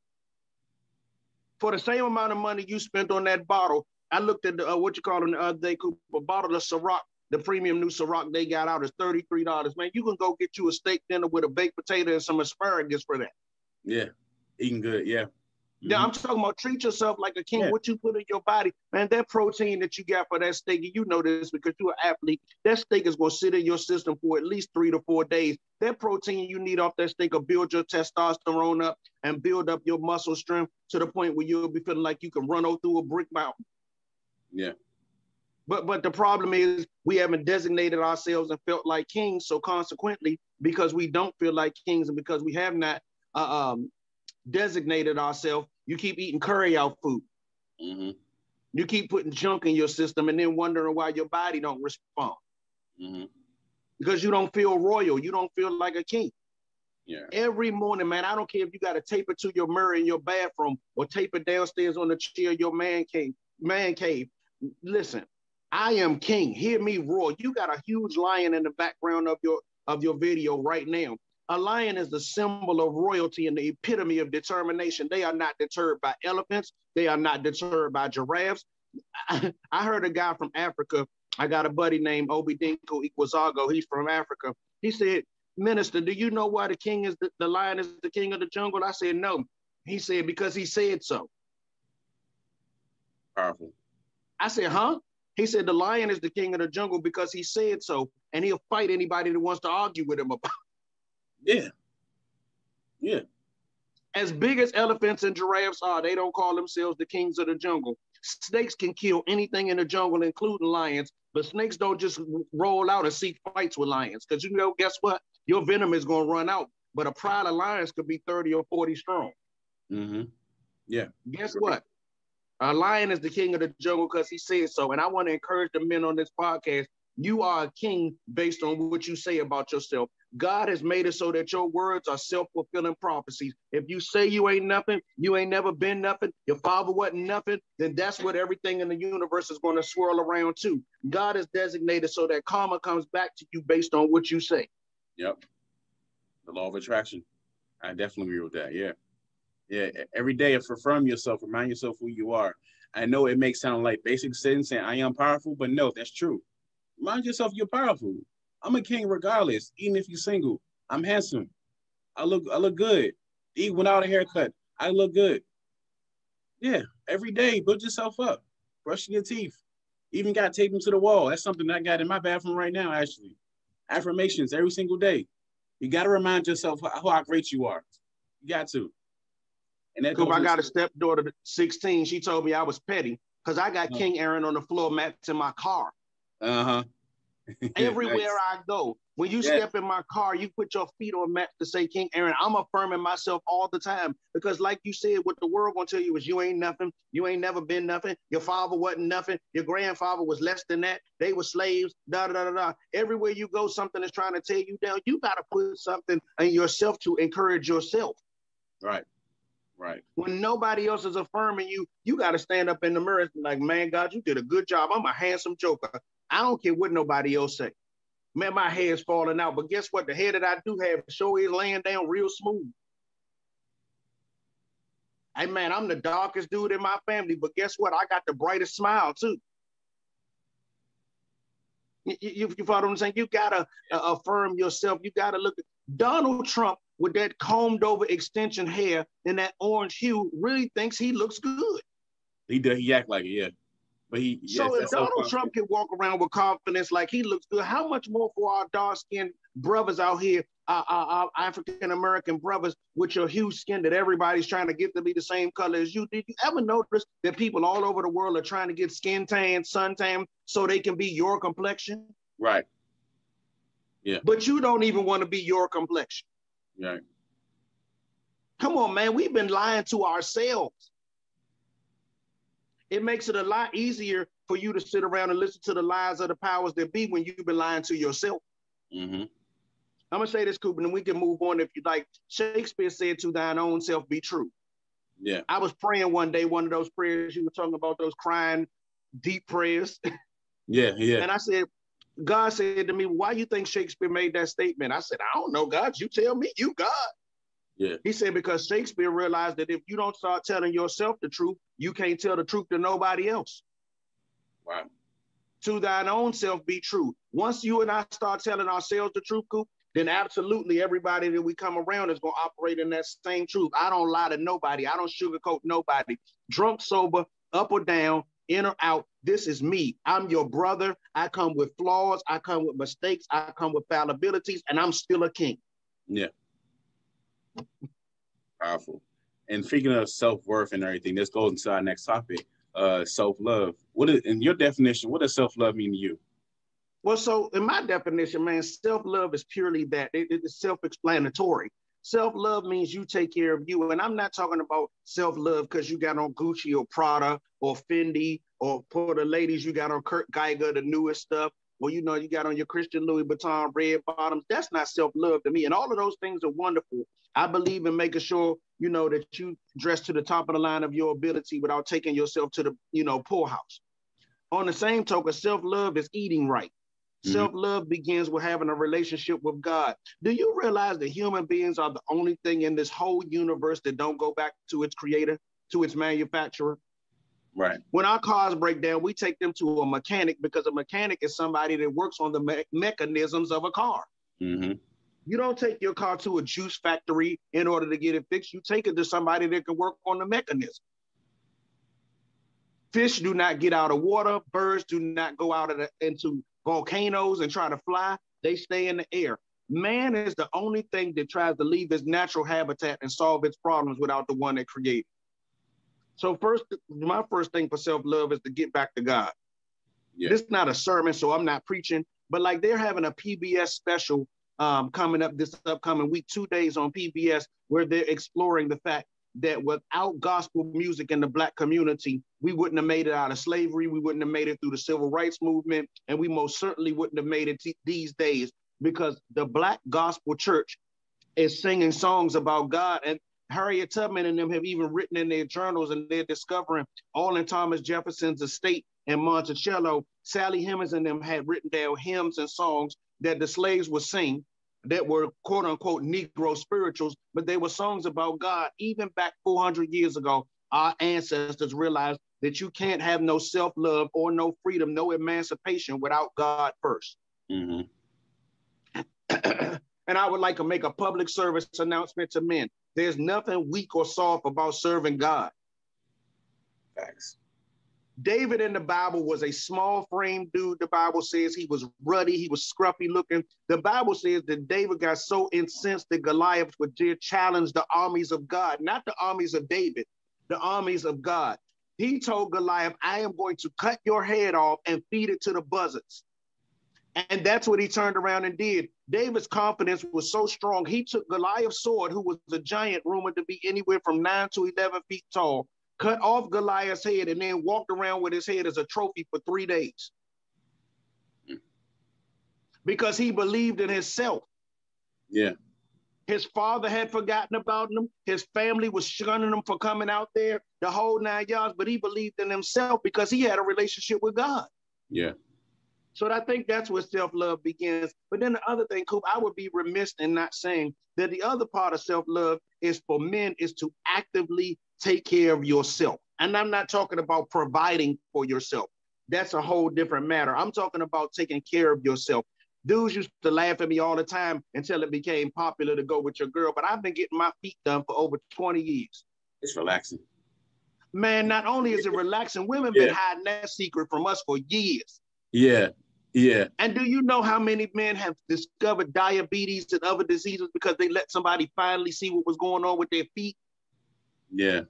For the same amount of money you spent on that bottle, I looked at the the other day, a bottle of Ciroc, the premium new Ciroc they got out is $33. Man, you can go get you a steak dinner with a baked potato and some asparagus for that. Yeah, eating good, yeah. Yeah, I'm talking about treat yourself like a king. Yeah. What you put in your body, man, that protein that you got for that steak, you know this because you're an athlete, that steak is going to sit in your system for at least 3 to 4 days. That protein you need off that steak will build your testosterone up and build up your muscle strength to the point where you'll be feeling like you can run through a brick mountain. Yeah. But the problem is we haven't designated ourselves and felt like kings. So consequently, because we don't feel like kings and because we have not designated ourselves, you keep eating curry out food. Mm-hmm. You keep putting junk in your system and then wondering why your body don't respond. Mm-hmm. Because you don't feel royal. You don't feel like a king. Yeah. Every morning, man. I don't care if you got to tape it to your mirror in your bathroom or tape it downstairs on the chair of your man cave. Man cave. Listen, I am king. Hear me roar. You got a huge lion in the background of your video right now. A lion is the symbol of royalty and the epitome of determination. They are not deterred by elephants. They are not deterred by giraffes. I heard a guy from Africa. I got a buddy named Obidinko Ikwazago. He's from Africa. He said, Minister, do you know why the lion is the king of the jungle? I said, no. He said, because he said so. Powerful. I said, huh? He said, the lion is the king of the jungle because he said so, and he'll fight anybody that wants to argue with him about it. Yeah. Yeah. As big as elephants and giraffes are, they don't call themselves the kings of the jungle. Snakes can kill anything in the jungle, including lions, but snakes don't just roll out and seek fights with lions because, guess what? Your venom is going to run out, but a pride of lions could be 30 or 40 strong. Mm-hmm. Yeah. Guess what? A lion is the king of the jungle because he said so. And I want to encourage the men on this podcast. You are a king based on what you say about yourself. God has made it so that your words are self-fulfilling prophecies. If you say you ain't nothing, you ain't never been nothing, your father wasn't nothing, then that's what everything in the universe is going to swirl around to. God is designated so that karma comes back to you based on what you say. Yep. The law of attraction. I definitely agree with that. Yeah. Yeah. Every day, affirm yourself, remind yourself who you are. I know it may sound like basic sentence saying I am powerful, but no, that's true. Remind yourself you're powerful. I'm a king regardless, even if you're single. I'm handsome. I look good. Even without a haircut, I look good. Yeah, every day, build yourself up. Brushing your teeth. Even got taped to the wall. That's something I got in my bathroom right now, actually. Affirmations every single day. You got to remind yourself how great you are. You got to. And that I got a stepdaughter, 16. She told me I was petty because I got King Aaron on the floor mats in my car. Uh-huh. Everywhere nice. I go, when you step in my car, you put your feet on mats to say King Aaron. I'm affirming myself all the time because like you said, what the world gonna tell you is you ain't nothing. You ain't never been nothing. Your father wasn't nothing. Your grandfather was less than that. They were slaves, da, da, da, da. Everywhere you go, something is trying to tear you down. You got to put something in yourself to encourage yourself. Right. Right. When nobody else is affirming you, you got to stand up in the mirror and be like, man, God, you did a good job. I'm a handsome joker. I don't care what nobody else say. Man, my hair's falling out, but guess what? The hair that I do have sure is laying down real smooth. Hey, man, I'm the darkest dude in my family, but guess what? I got the brightest smile, too. You follow what I'm saying? You got to affirm yourself. You got to look at Donald Trump with that combed over extension hair and that orange hue really thinks he looks good. He does. He act like it, yeah. But so if Donald Trump can walk around with confidence like he looks good, how much more for our dark-skinned brothers out here, our African-American brothers with your huge skin that everybody's trying to get to be the same color as you? Did you ever notice that people all over the world are trying to get skin tan, suntan, so they can be your complexion? Right. Yeah. But you don't even want to be your complexion. Right. Come on, man. We've been lying to ourselves. It makes it a lot easier for you to sit around and listen to the lies of the powers that be when you've been lying to yourself. Mm-hmm. I'm going to say this, Cooper, and we can move on if you like. Shakespeare said, to thine own self be true. Yeah. I was praying one day, one of those prayers, you were talking about those crying, deep prayers. Yeah, yeah. And I said, God said to me, why you think Shakespeare made that statement? I said, I don't know, God. You tell me, you God. Yeah. He said, because Shakespeare realized that if you don't start telling yourself the truth, you can't tell the truth to nobody else. Wow. To thine own self be true. Once you and I start telling ourselves the truth, Coop, then absolutely everybody that we come around is going to operate in that same truth. I don't lie to nobody. I don't sugarcoat nobody. Drunk, sober, up or down, in or out, this is me. I'm your brother. I come with flaws. I come with mistakes. I come with fallibilities, and I'm still a king. Yeah. Powerful. And speaking of self-worth and everything, this goes into our next topic, self-love. In your definition, what does self-love mean to you? Well, so in my definition, man, self-love is purely that. It's self-explanatory. Self-love means you take care of you. And I'm not talking about self-love because you got on Gucci or Prada or Fendi, or for the ladies, you got on Kurt Geiger, the newest stuff. or, you know, you got on your Christian Louis Vuitton red bottoms. That's not self-love to me. And all of those things are wonderful. I believe in making sure, you know, that you dress to the top of the line of your ability without taking yourself to the, you know, poorhouse. On the same token, self-love is eating right. Mm-hmm. Self-love begins with having a relationship with God. Do you realize that human beings are the only thing in this whole universe that don't go back to its creator, to its manufacturer? Right. When our cars break down, we take them to a mechanic, because a mechanic is somebody that works on the mechanisms of a car. Mm-hmm. You don't take your car to a juice factory in order to get it fixed. You take it to somebody that can work on the mechanism. Fish do not get out of water. Birds do not go out into volcanoes and try to fly. They stay in the air. Man is the only thing that tries to leave his natural habitat and solve its problems without the one that created. So my first thing for self-love is to get back to God. Yeah. This is not a sermon, so I'm not preaching, but like they're having a PBS special coming up this upcoming week, 2 days on PBS, where they're exploring the fact that without gospel music in the Black community, we wouldn't have made it out of slavery. We wouldn't have made it through the civil rights movement. And we most certainly wouldn't have made it these days, because the Black gospel church is singing songs about God. And Harriet Tubman and them have even written in their journals, and they're discovering all in Thomas Jefferson's estate in Monticello, Sally Hemings and them had written down hymns and songs that the slaves would sing that were quote unquote Negro spirituals, but they were songs about God. Even back 400 years ago, our ancestors realized that you can't have no self-love or no freedom, no emancipation without God first. Mm-hmm. And I would like to make a public service announcement to men. There's nothing weak or soft about serving God. Thanks. David in the Bible was a small frame dude. The Bible says he was ruddy. He was scruffy looking. The Bible says that David got so incensed that Goliath would dare challenge the armies of God, not the armies of David, the armies of God. He told Goliath, I am going to cut your head off and feed it to the buzzards. And that's what he turned around and did. David's confidence was so strong, he took Goliath's sword, who was a giant, rumored to be anywhere from 9 to 11 feet tall, cut off Goliath's head, and then walked around with his head as a trophy for 3 days. Because he believed in himself. Yeah. His father had forgotten about him. His family was shunning him for coming out there, the whole 9 yards, but he believed in himself because he had a relationship with God. Yeah. So I think that's where self-love begins. But then the other thing, Coop, I would be remiss in not saying that the other part of self-love is for men is to actively take care of yourself. And I'm not talking about providing for yourself. That's a whole different matter. I'm talking about taking care of yourself. Dudes used to laugh at me all the time until it became popular to go with your girl. But I've been getting my feet done for over 20 years. It's relaxing. Man, not only is it relaxing, women been hiding that secret from us for years. Yeah. Yeah. And do you know how many men have discovered diabetes and other diseases because they let somebody finally see what was going on with their feet? Yeah.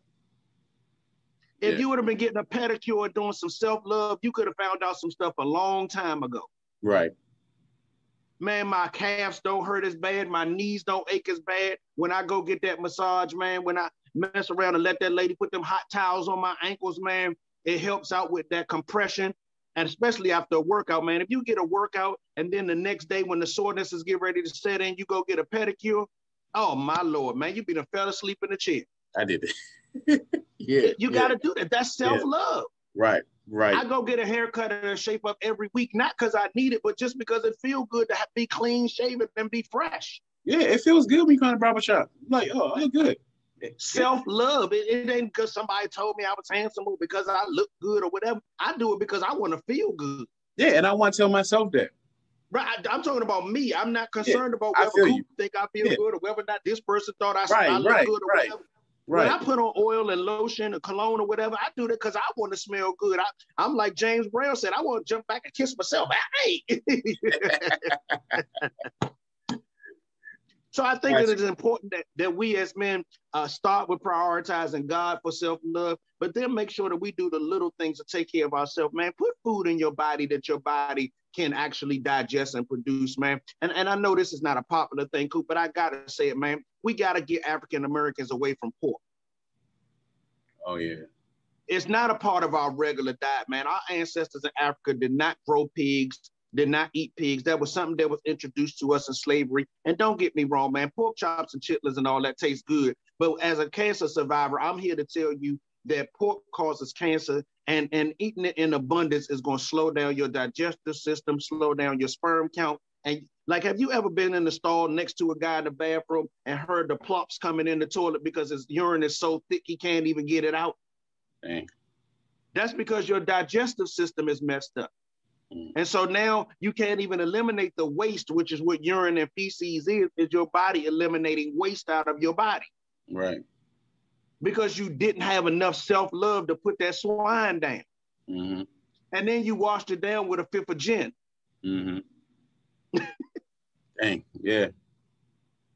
If you would have been getting a pedicure or doing some self-love, you could have found out some stuff a long time ago. Right. Man, my calves don't hurt as bad. My knees don't ache as bad. When I go get that massage, man, when I mess around and let that lady put them hot towels on my ankles, man, it helps out with that compression. And especially after a workout, man, if you get a workout and then the next day when the soreness is getting ready to set in, you go get a pedicure. Oh, my Lord, man, you fell asleep in the chair. I did it. You got to do that. That's self-love. Right, right. I go get a haircut and a shape up every week, not because I need it, but just because it feels good to be clean shaven and be fresh. Yeah, it feels good when you come to the barbershop. Like, oh, I'm good. Self-love. It ain't because somebody told me I was handsome or because I look good or whatever. I do it because I want to feel good. Yeah, and I want to tell myself that. Right, I'm talking about me. I'm not concerned about whether people think I feel good or whether or not this person thought I look good or whatever. Right. When I put on oil and lotion or cologne or whatever, I do that because I want to smell good. I'm like James Brown said, I want to jump back and kiss myself. Hey! So I think it is important that we as men start with prioritizing God for self-love, but then make sure that we do the little things to take care of ourselves, man. Put food in your body that your body can actually digest and produce, man. And I know this is not a popular thing, Coop, but I got to say it, man. We got to get African Americans away from pork. Oh, yeah. It's not a part of our regular diet, man. Our ancestors in Africa did not grow pigs. did not eat pigs. That was something that was introduced to us in slavery. And don't get me wrong, man, pork chops and chitlins and all that tastes good. But as a cancer survivor, I'm here to tell you that pork causes cancer, and eating it in abundance is going to slow down your digestive system, slow down your sperm count. And like, have you ever been in the stall next to a guy in the bathroom and heard the plops coming in the toilet because his urine is so thick he can't even get it out? Dang. That's because your digestive system is messed up. And so now you can't even eliminate the waste, which is what urine and feces is your body eliminating waste out of your body. Right. Because you didn't have enough self-love to put that swine down. Mm-hmm. And then you washed it down with a fifth of gin. Mm-hmm. Dang, yeah.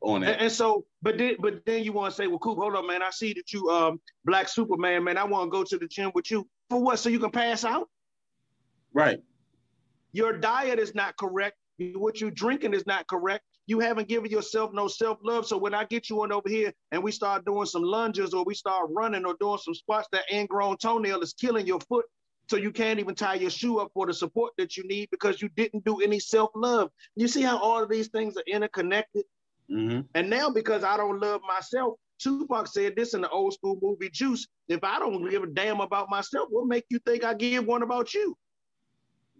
On it. And so, but then you want to say, well, Coop, hold on, man. I see that you Black Superman, man. I want to go to the gym with you. For what? So you can pass out? Right. Your diet is not correct. What you're drinking is not correct. You haven't given yourself no self-love. So when I get you on over here and we start doing some lunges or we start running or doing some squats, that ingrown toenail is killing your foot. So you can't even tie your shoe up for the support that you need because you didn't do any self-love. You see how all of these things are interconnected? Mm-hmm. And now because I don't love myself, Tupac said this in the old school movie Juice, if I don't give a damn about myself, what make you think I give one about you?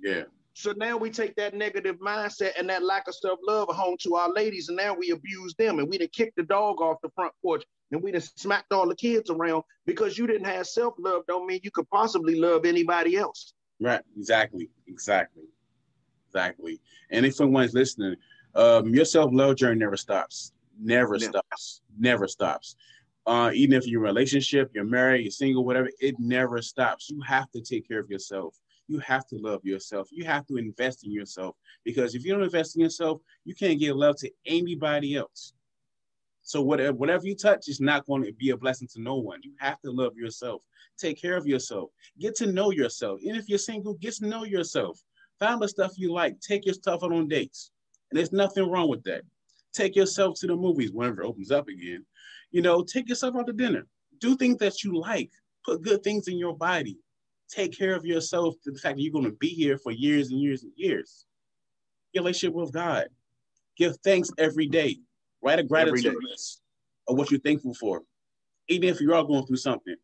Yeah. So now we take that negative mindset and that lack of self-love home to our ladies, and now we abuse them, and we done kicked the dog off the front porch, and we done smacked all the kids around. Because you didn't have self-love don't mean you could possibly love anybody else. Right. Exactly. And if someone's listening, your self-love journey never stops. Never stops. Even if you're in a relationship, you're married, you're single, whatever, it never stops. You have to take care of yourself. You have to love yourself. You have to invest in yourself, because if you don't invest in yourself, you can't give love to anybody else. So whatever you touch is not going to be a blessing to no one. You have to love yourself. Take care of yourself. Get to know yourself. And if you're single, get to know yourself. Find the stuff you like. Take your stuff out on dates. And there's nothing wrong with that. Take yourself to the movies whenever it opens up again. Take yourself out to dinner. Do things that you like. Put good things in your body. Take care of yourself to the fact that you're going to be here for years and years and years. Your relationship with God. Give thanks every day. Write a gratitude list of what you're thankful for. Even if you are going through something.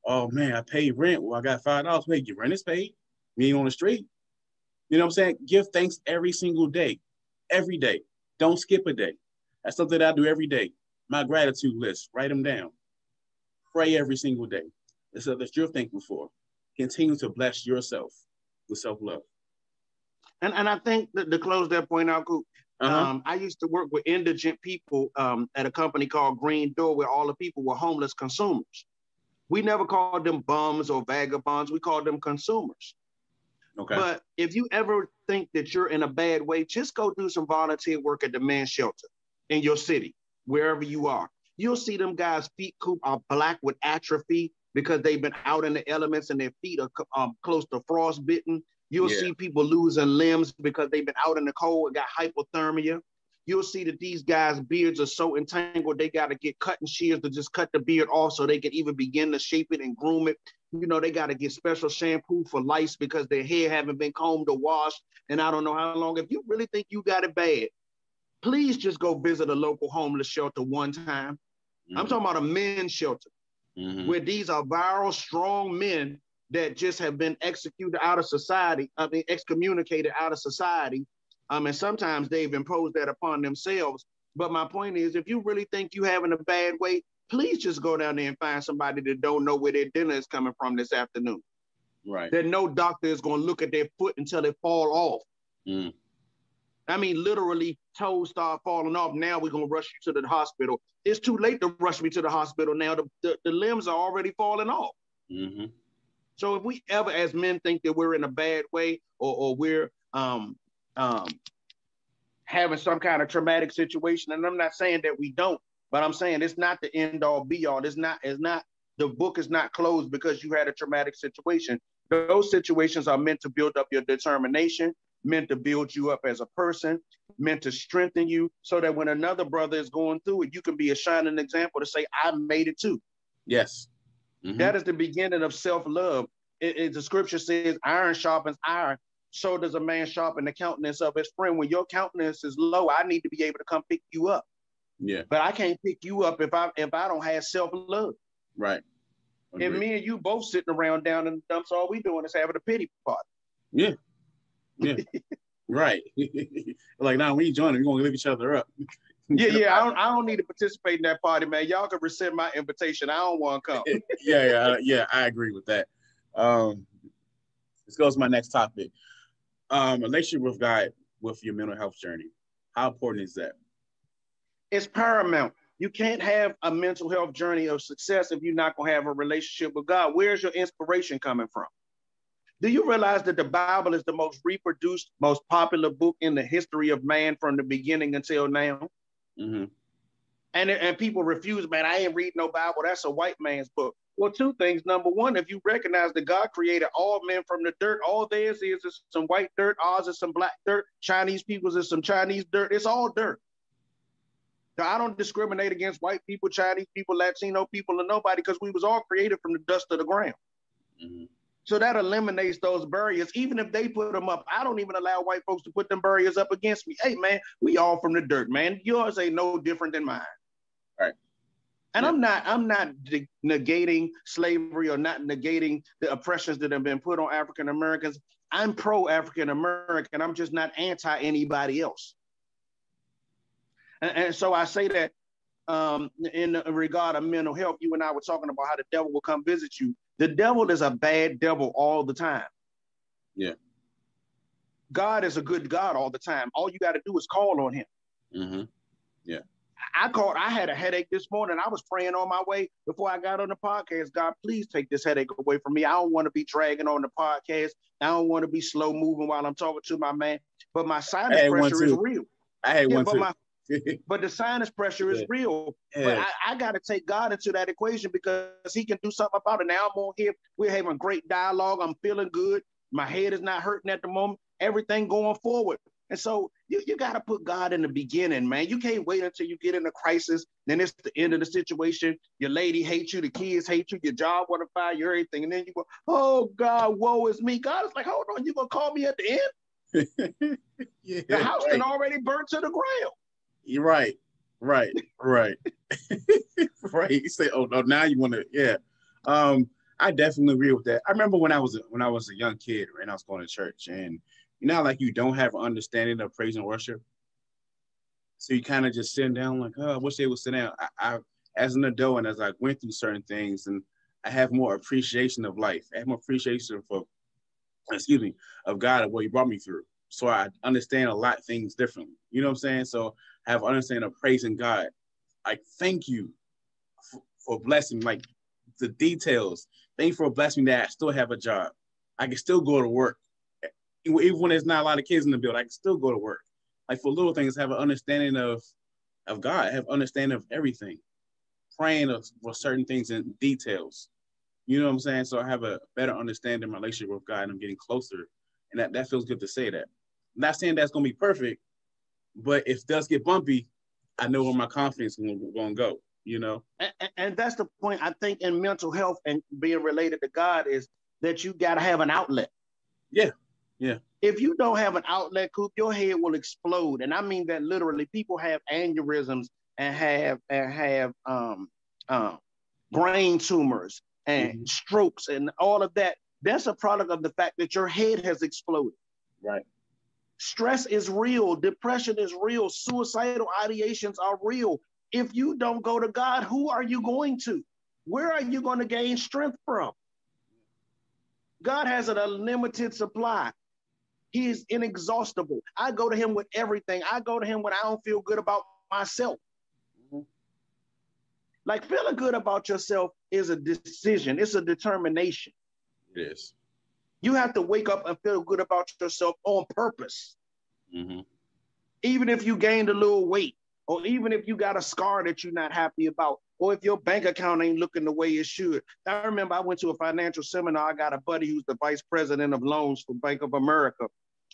Oh, man, I paid rent. Well, I got $5. Wait, your rent is paid? You ain't on the street? You know what I'm saying? Give thanks every single day. Every day. Don't skip a day. That's something that I do every day. My gratitude list. Write them down. Pray every single day. It's something that you're thankful for. Continue to bless yourself with self-love. And I think that to close that point out, Coop, I used to work with indigent people at a company called Green Door, where all the people were homeless consumers. We never called them bums or vagabonds. We called them consumers. Okay. But if you ever think that you're in a bad way, just go do some volunteer work at the men's shelter in your city, wherever you are. You'll see them guys' feet, Coop, are black with atrophy because they've been out in the elements and their feet are close to frostbitten. You'll see people losing limbs because they've been out in the cold and got hypothermia. You'll see that these guys' beards are so entangled, they got to get cutting shears to just cut the beard off so they can even begin to shape it and groom it. They got to get special shampoo for lice because their hair haven't been combed or washed. And I don't know how long. If you really think you got it bad, please just go visit a local homeless shelter one time. Mm-hmm. I'm talking about a men's shelter where these are viral, strong men that just have been executed out of society, excommunicated out of society. And sometimes they've imposed that upon themselves. But my point is, if you really think you having a bad way, please just go down there and find somebody that don't know where their dinner is coming from this afternoon. Right. That no doctor is going to look at their foot until they fall off. Mm. I mean, literally, toes start falling off. Now we're going to rush you to the hospital. It's too late to rush me to the hospital now. The limbs are already falling off. Mm-hmm. So if we ever, as men, think that we're in a bad way or we're having some kind of traumatic situation, and I'm not saying that we don't, but I'm saying it's not the end all be all. It's not, the book is not closed because you had a traumatic situation. Those situations are meant to build up your determination, meant to build you up as a person, meant to strengthen you so that when another brother is going through it, you can be a shining example to say, I made it too. Yes. Mm-hmm. That is the beginning of self-love. The scripture says iron sharpens iron. so does a man sharpen the countenance of his friend. When your countenance is low, I need to be able to come pick you up. Yeah. But I can't pick you up if I don't have self-love. Right. If me and you both sitting around down in the dumps, all we doing is having a pity party. Yeah. Yeah. Right. Like, now when you join, we're gonna lift each other up. Yeah. I don't need to participate in that party, man. Y'all can rescind my invitation. I don't want to come. Yeah. I agree with that. This goes to my next topic. Relationship with God with your mental health journey. How important is that? It's paramount. You can't have a mental health journey of success if you're not going to have a relationship with God. Where's your inspiration coming from? Do you realize that the Bible is the most reproduced, most popular book in the history of man from the beginning until now? Mm-hmm. And people refuse, man, I ain't reading no Bible. That's a white man's book. Well, two things. Number one, if you recognize that God created all men from the dirt, all theirs is some white dirt, ours is some black dirt, Chinese people's is some Chinese dirt. It's all dirt. Now, I don't discriminate against white people, Chinese people, Latino people, or nobody, because we was all created from the dust of the ground. Mm-hmm. So that eliminates those barriers. Even if they put them up, I don't even allow white folks to put them barriers up against me. Hey, man, we all from the dirt, man. Yours ain't no different than mine. Right. And yeah. I'm not negating slavery or not negating the oppressions that have been put on African Americans. I'm pro-African American. I'm just not anti anybody else. And so I say that in regard of mental health, you and I were talking about how the devil will come visit you. The devil is a bad devil all the time. Yeah. God is a good God all the time. All you got to do is call on him. Mm-hmm. Yeah. I had a headache this morning. I was praying on my way before I got on the podcast. God, please take this headache away from me. I don't want to be dragging on the podcast. I don't want to be slow moving while I'm talking to my man. But my sinus pressure is real. I had one too. But the sinus pressure is real. Yeah. But I got to take God into that equation because he can do something about it. Now I'm on here. We're having great dialogue. I'm feeling good. My head is not hurting at the moment. Everything going forward. And so you got to put God in the beginning, man. You can't wait until you get in a crisis. Then it's the end of the situation. Your lady hates you. The kids hate you. Your job want to fire you, everything. And then you go, oh, God, woe is me. God is like, hold on. You going to call me at the end? Yeah, the house can already burn to the ground. You're right. Right. Right. You say, oh, no, now you want to, yeah. I definitely agree with that. I remember when I was a young kid, right, and I was going to church, and you know, like you don't have an understanding of praise and worship. So you kind of just sitting down like, oh, I wish they would sit down. I as an adult and as I went through certain things, and I have more appreciation of life. I have more appreciation of God and what he brought me through. So I understand a lot of things differently. You know what I'm saying? So I have understanding of praising God. I thank you for blessing, like the details. Thank you for blessing me that I still have a job. I can still go to work. Even when there's not a lot of kids in the building, I can still go to work. Like for little things, have an understanding of God, have understanding of everything, praying for certain things in details. You know what I'm saying? So I have a better understanding of my relationship with God, and I'm getting closer. And that feels good to say that. I'm not saying that's going to be perfect, but if it does get bumpy, I know where my confidence is going to go, you know? And that's the point, I think, in mental health and being related to God is that you got to have an outlet. Yeah. Yeah. If you don't have an outlet, Coop, your head will explode. And I mean that literally. People have aneurysms and have brain tumors and strokes and all of that. That's a product of the fact that your head has exploded. Right. Stress is real. Depression is real. Suicidal ideations are real. If you don't go to God, who are you going to? Where are you going to gain strength from? God has an unlimited supply. He is inexhaustible. I go to him with everything. I go to him when I don't feel good about myself. Mm-hmm. Like feeling good about yourself is a decision. It's a determination. It is. You have to wake up and feel good about yourself on purpose. Mm-hmm. Even if you gained a little weight, or even if you got a scar that you're not happy about, or if your bank account ain't looking the way it should. I remember I went to a financial seminar. I got a buddy who's the vice president of loans for Bank of America.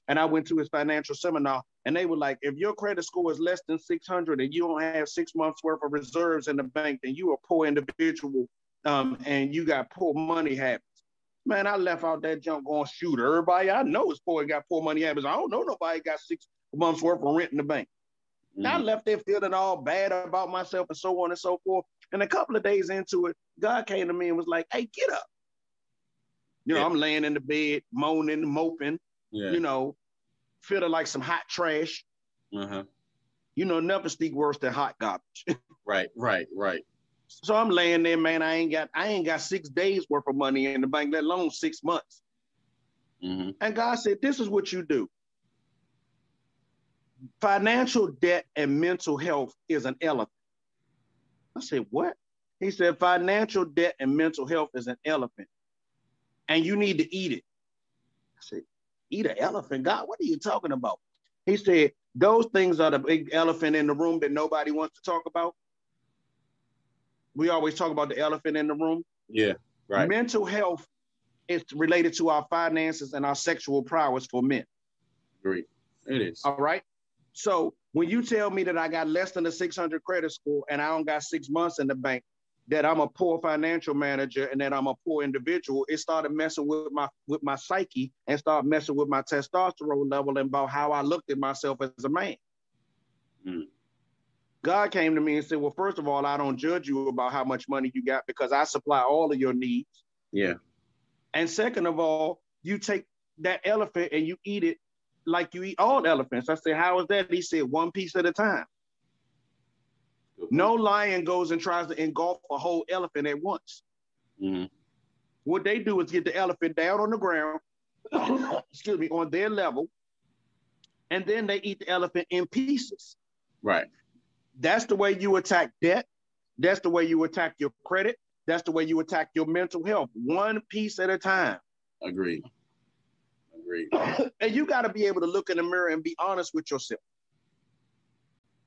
And I went to his financial seminar, and they were like, if your credit score is less than 600 and you don't have 6 months worth of reserves in the bank, then you are a poor individual and you got poor money habits. Man, I left out that junk going, shoot, everybody I know is poor and got poor money habits. I don't know nobody got 6 months worth of rent in the bank. I left there feeling all bad about myself and so on and so forth. And a couple of days into it, God came to me and was like, hey, get up. I'm laying in the bed, moaning, moping, feeling like some hot trash. Never speak worse than hot garbage. Right. So I'm laying there, man. I ain't got 6 days worth of money in the bank, let alone 6 months. And God said, this is what you do. Financial debt and mental health is an elephant. I said, what? He said, financial debt and mental health is an elephant, and you need to eat it. I said, eat an elephant? God, what are you talking about? He said, those things are the big elephant in the room that nobody wants to talk about. We always talk about the elephant in the room. Yeah, right. Mental health is related to our finances and our sexual prowess for men. Great. It is. All right. So when you tell me that I got less than a 600 credit score and I don't got 6 months in the bank, that I'm a poor financial manager and that I'm a poor individual, it started messing with my psyche and started messing with my testosterone level and about how I looked at myself as a man. God came to me and said, well, first of all, I don't judge you about how much money you got because I supply all of your needs. Yeah. And second of all, you take that elephant and you eat it like you eat all elephants. I said, how is that? He said, one piece at a time. No lion goes and tries to engulf a whole elephant at once. What they do is get the elephant down on the ground, excuse me, on their level, and then they eat the elephant in pieces. Right. That's the way you attack debt. That's the way you attack your credit. That's the way you attack your mental health. One piece at a time. Agreed. And you got to be able to look in the mirror and be honest with yourself.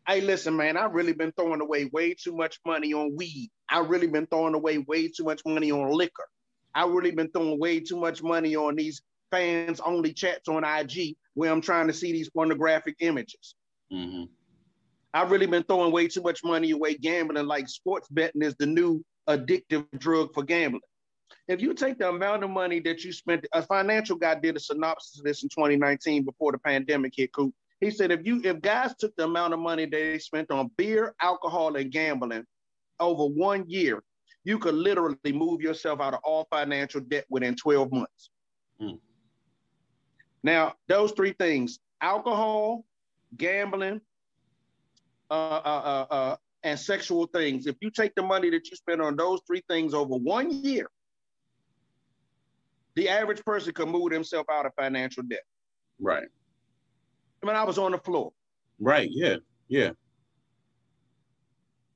Hey, listen, man, I've really been throwing away way too much money on weed. I've really been throwing away way too much money on liquor. I've really been throwing way too much money on these fans-only chats on IG where I'm trying to see these pornographic images. I've really been throwing way too much money away gambling, like sports betting is the new addictive drug for gambling. If you take the amount of money that you spent, a financial guy did a synopsis of this in 2019 before the pandemic hit, Coop. He said, if guys took the amount of money they spent on beer, alcohol, and gambling over 1 year, you could literally move yourself out of all financial debt within 12 months. Now, those 3 things, alcohol, gambling, and sexual things, if you take the money that you spend on those 3 things over 1 year, the average person could move themselves out of financial debt. Right. I mean, I was on the floor. Right, yeah.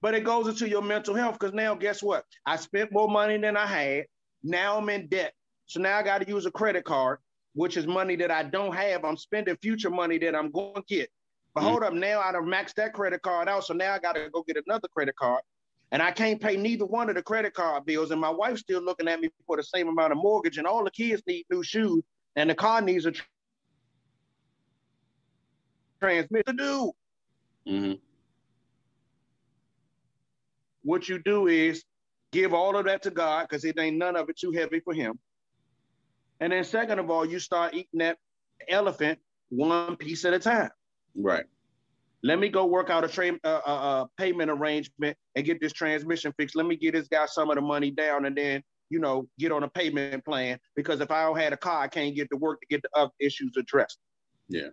But it goes into your mental health because now guess what? I spent more money than I had. Now I'm in debt. So now I got to use a credit card, which is money that I don't have. I'm spending future money that I'm going to get. But hold up, now I done maxed that credit card out. So now I got to go get another credit card. And I can't pay neither one of the credit card bills. And my wife's still looking at me for the same amount of mortgage. And all the kids need new shoes. And the car needs a transmission to do. What you do is give all of that to God because it ain't none of it too heavy for him. And then second of all, you start eating that elephant one piece at a time. Right. Let me go work out a payment arrangement and get this transmission fixed. Let me get this guy some of the money down and then, get on a payment plan because if I don't have a car, I can't get to work to get the other issues addressed. Yeah.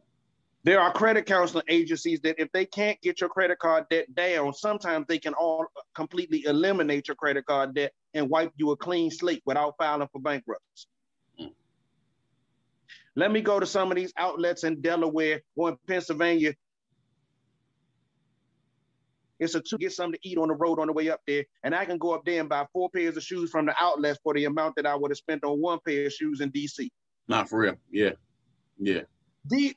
There are credit counseling agencies that if they can't get your credit card debt down, sometimes they can all completely eliminate your credit card debt and wipe you a clean slate without filing for bankruptcy. Let me go to some of these outlets in Delaware or in Pennsylvania. It's get something to eat on the road on the way up there, and I can go up there and buy 4 pairs of shoes from the outlets for the amount that I would have spent on 1 pair of shoes in DC. Not for real. Yeah.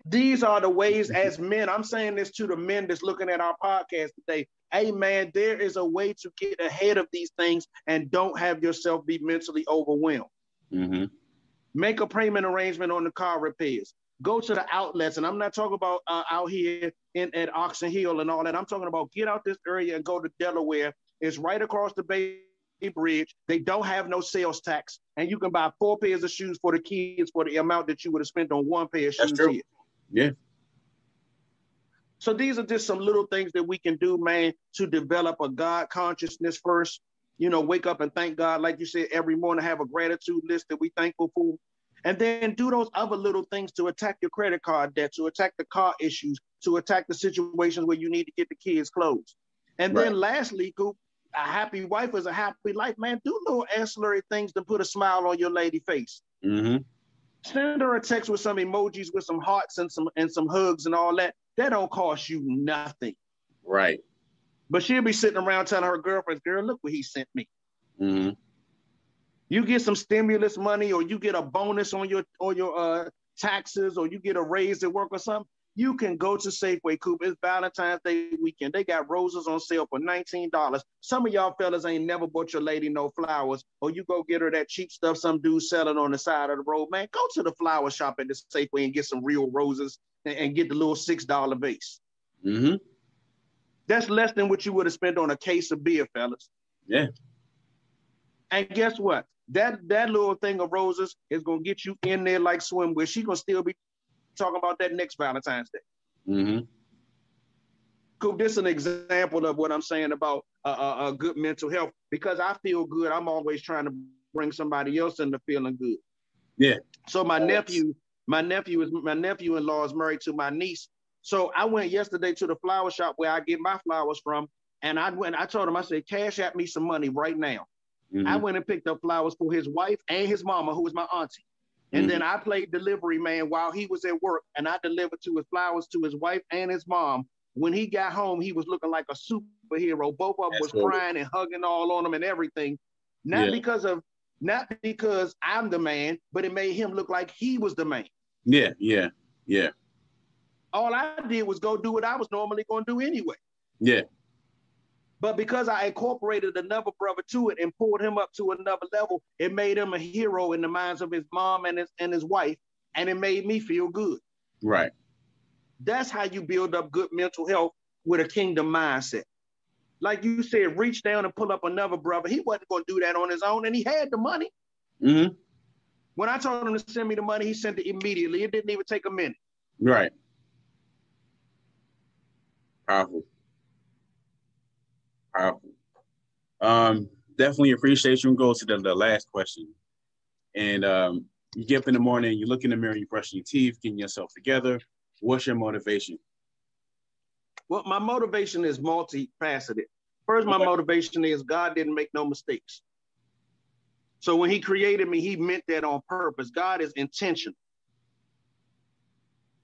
These are the ways as men. I'm saying this to the men that's looking at our podcast today. Hey, man, there is a way to get ahead of these things and don't have yourself be mentally overwhelmed. Make a payment arrangement on the car repairs. Go to the outlets. And I'm not talking about out here at Oxon Hill and all that. I'm talking about get out this area and go to Delaware. It's right across the bay bridge. They don't have no sales tax, and you can buy 4 pairs of shoes for the kids for the amount that you would have spent on 1 pair of shoes. That's true. Here. Yeah. So these are just some little things that we can do, man, to develop a God consciousness first. You know, wake up and thank God, like you said, every morning, have a gratitude list that we thankful for. And then do those other little things to attack your credit card debt, to attack the car issues, to attack the situations where you need to get the kids clothes. And then lastly, Coop, a happy wife is a happy life, man. Do little ancillary things to put a smile on your lady face. Mm-hmm. Send her a text with some emojis, with some hearts and some hugs and all that. That don't cost you nothing. Right. But she'll be sitting around telling her girlfriends, girl, look what he sent me. Mm-hmm. You get some stimulus money, or you get a bonus on your taxes, or you get a raise at work or something. You can go to Safeway, Coop. It's Valentine's Day weekend. They got roses on sale for $19. Some of y'all fellas ain't never bought your lady no flowers, or you go get her that cheap stuff some dude selling on the side of the road. Man, go to the flower shop at the Safeway and get some real roses and get the little $6 vase. Mm-hmm. That's less than what you would have spent on a case of beer, fellas. Yeah. And guess what? That little thing of roses is going to get you in there like swimwear. She's going to still be talking about that next Valentine's Day. Mm-hmm. Cool. This is an example of what I'm saying about a good mental health. Because I feel good, I'm always trying to bring somebody else into feeling good. Yeah. So my nephew-in-law is married to my niece. So I went yesterday to the flower shop where I get my flowers from, and I told him, I said, cash at me some money right now. Mm-hmm. I went and picked up flowers for his wife and his mama, who was my auntie. And then I played delivery man while he was at work, and I delivered his flowers to his wife and his mom. When he got home, he was looking like a superhero. Both of them was crying and hugging all on him and everything. Not because I'm the man, but it made him look like he was the man. Yeah. All I did was go do what I was normally going to do anyway. Yeah. But because I incorporated another brother to it and pulled him up to another level, it made him a hero in the minds of his mom and his wife, and it made me feel good. Right. That's how you build up good mental health with a kingdom mindset. Like you said, reach down and pull up another brother. He wasn't going to do that on his own, and he had the money. Mm-hmm. When I told him to send me the money, he sent it immediately. It didn't even take a minute. Right. Powerful. Definitely appreciate you. And go to the last question. And you get up in the morning, you look in the mirror, you brush your teeth, getting yourself together. What's your motivation? Well, my motivation is multifaceted. First, my motivation is God didn't make no mistakes. So when he created me, he meant that on purpose. God is intentional.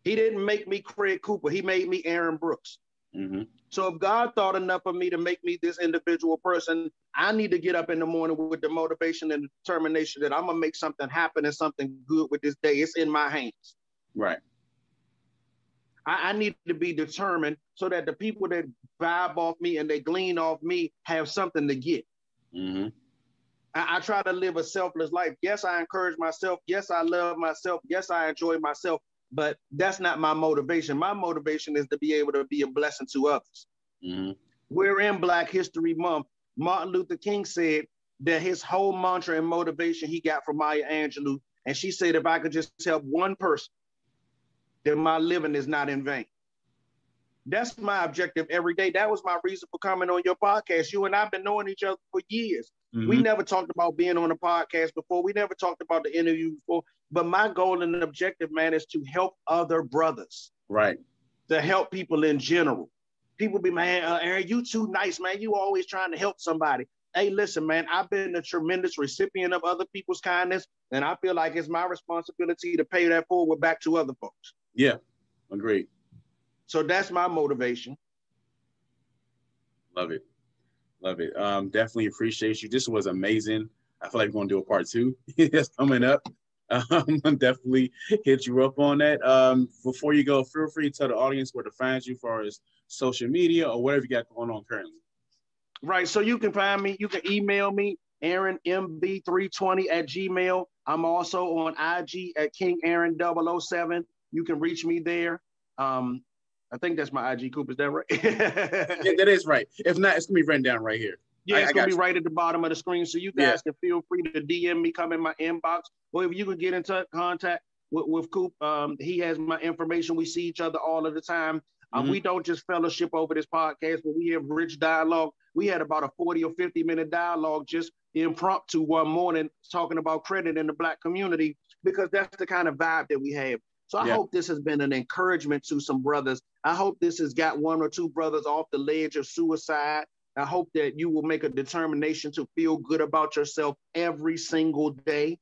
He didn't make me Craig Cooper. He made me Aaron Brooks. Mm-hmm. So if God thought enough of me to make me this individual person, I need to get up in the morning with the motivation and the determination that I'm going to make something happen and something good with this day. It's in my hands. Right. I need to be determined so that the people that vibe off me and they glean off me have something to get. Mm-hmm. I try to live a selfless life. Yes, I encourage myself. Yes, I love myself. Yes, I enjoy myself. But that's not my motivation. My motivation is to be able to be a blessing to others. Mm-hmm. We're in Black History Month. Martin Luther King said that his whole mantra and motivation he got from Maya Angelou. And she said, if I could just help one person, then my living is not in vain. That's my objective every day. That was my reason for coming on your podcast. You and I have been knowing each other for years. Mm-hmm. We never talked about being on a podcast before. We never talked about the interview before. But my goal and objective, man, is to help other brothers. Right. To help people in general. People be, man, Aaron, you too nice, man. You always trying to help somebody. Hey, listen, man, I've been a tremendous recipient of other people's kindness, and I feel like it's my responsibility to pay that forward back to other folks. Yeah, agreed. So that's my motivation. Love it. Love it. Definitely appreciate you. This was amazing. I feel like we're going to do a part 2. It's coming up. Definitely hit you up on that. Before you go, feel free to tell the audience where to find you as far as social media or whatever you got going on currently. Right. So you can find me. You can email me, AaronMB320@gmail. I'm also on IG at KingAaron007. You can reach me there. I think that's my IG, Coop. Is that right? Yeah, that is right. If not, it's going to be written down right here. Yeah, it's going to be right at the bottom of the screen. So you guys can feel free to DM me, come in my inbox, or if you can get into contact with Coop. He has my information. We see each other all of the time. We don't just fellowship over this podcast, but we have rich dialogue. We had about a 40 or 50-minute dialogue just impromptu one morning talking about credit in the Black community, because that's the kind of vibe that we have. So I hope this has been an encouragement to some brothers. I hope this has got one or two brothers off the ledge of suicide. I hope that you will make a determination to feel good about yourself every single day.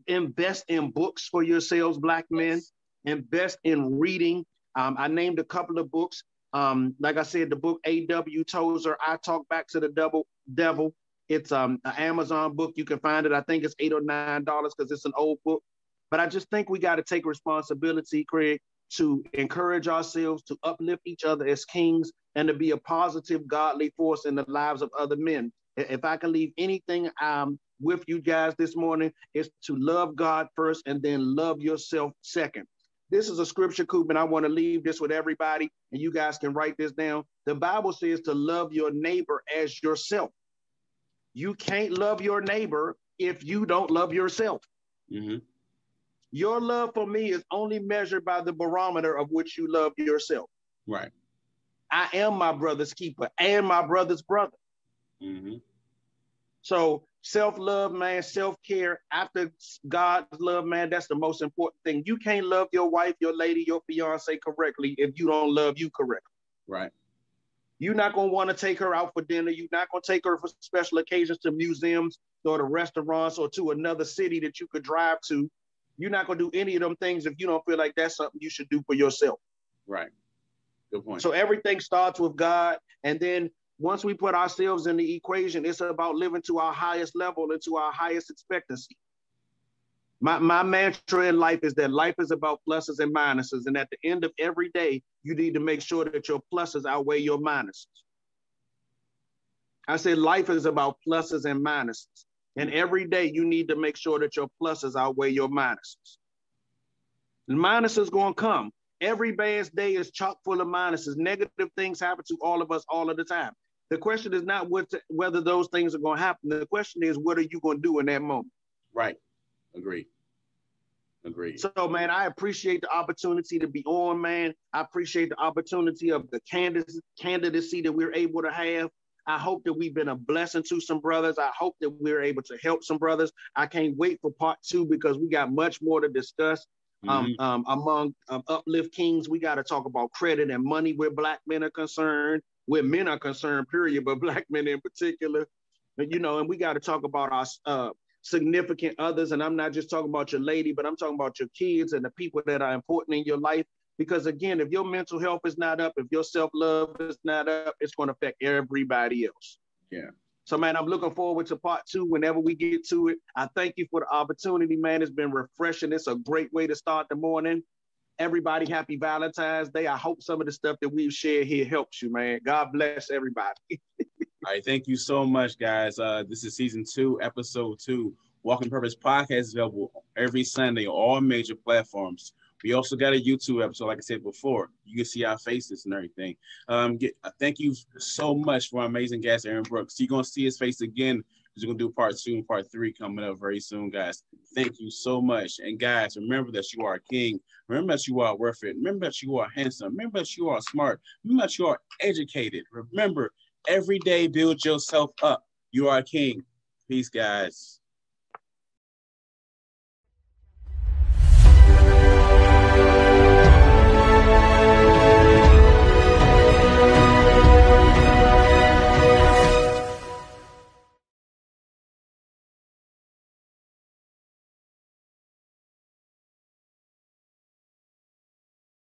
Invest in books for yourselves, Black men. Invest in reading. I named a couple of books. Like I said, the book A.W. Tozer, I Talk Back to the Devil. It's an Amazon book. You can find it. I think it's $8 or $9 because it's an old book. But I just think we got to take responsibility, Craig, to encourage ourselves, to uplift each other as kings, and to be a positive, godly force in the lives of other men. If I can leave anything with you guys this morning, is to love God first and then love yourself second. This is a scripture, Coop, and I want to leave this with everybody, and you guys can write this down. The Bible says to love your neighbor as yourself. You can't love your neighbor if you don't love yourself. Mm-hmm. Your love for me is only measured by the barometer of which you love yourself. Right. I am my brother's keeper and my brother's brother. Mm-hmm. So self-love, man, self-care after God's love, man, that's the most important thing. You can't love your wife, your lady, your fiance correctly if you don't love you correctly. Right. You're not going to want to take her out for dinner. You're not going to take her for special occasions to museums or to restaurants or to another city that you could drive to. You're not going to do any of them things if you don't feel like that's something you should do for yourself. Right. Good point. So everything starts with God. And then once we put ourselves in the equation, it's about living to our highest level and to our highest expectancy. My mantra in life is that life is about pluses and minuses. And at the end of every day, you need to make sure that your pluses outweigh your minuses. I said life is about pluses and minuses. And every day you need to make sure that your pluses outweigh your minuses. And minuses going to come. Every bad day is chock full of minuses. Negative things happen to all of us all of the time. The question is not whether those things are going to happen. The question is, what are you going to do in that moment? Right. Agreed. So, man, I appreciate the opportunity to be on, man. I appreciate the opportunity of the candidacy that we're able to have. I hope that we've been a blessing to some brothers. I hope that we're able to help some brothers. I can't wait for part 2 because we got much more to discuss. Among Uplift Kings, we got to talk about credit and money where Black men are concerned, where men are concerned, period, but Black men in particular. And we got to talk about our significant others. And I'm not just talking about your lady, but I'm talking about your kids and the people that are important in your life. Because again, if your mental health is not up, if your self-love is not up, it's going to affect everybody else. Yeah. So, man, I'm looking forward to part 2 whenever we get to it. I thank you for the opportunity, man. It's been refreshing. It's a great way to start the morning. Everybody, happy Valentine's Day. I hope some of the stuff that we've shared here helps you, man. God bless everybody. All right, thank you so much, guys. This is season 2, episode 2. Walking Purpose podcast is available every Sunday on all major platforms. We also got a YouTube episode, like I said before. You can see our faces and everything. Thank you so much for our amazing guest, Aaron Brooks. You're going to see his face again because we're going to do part 2 and part 3 coming up very soon, guys. Thank you so much. And, guys, remember that you are a king. Remember that you are worth it. Remember that you are handsome. Remember that you are smart. Remember that you are educated. Remember, every day build yourself up. You are a king. Peace, guys.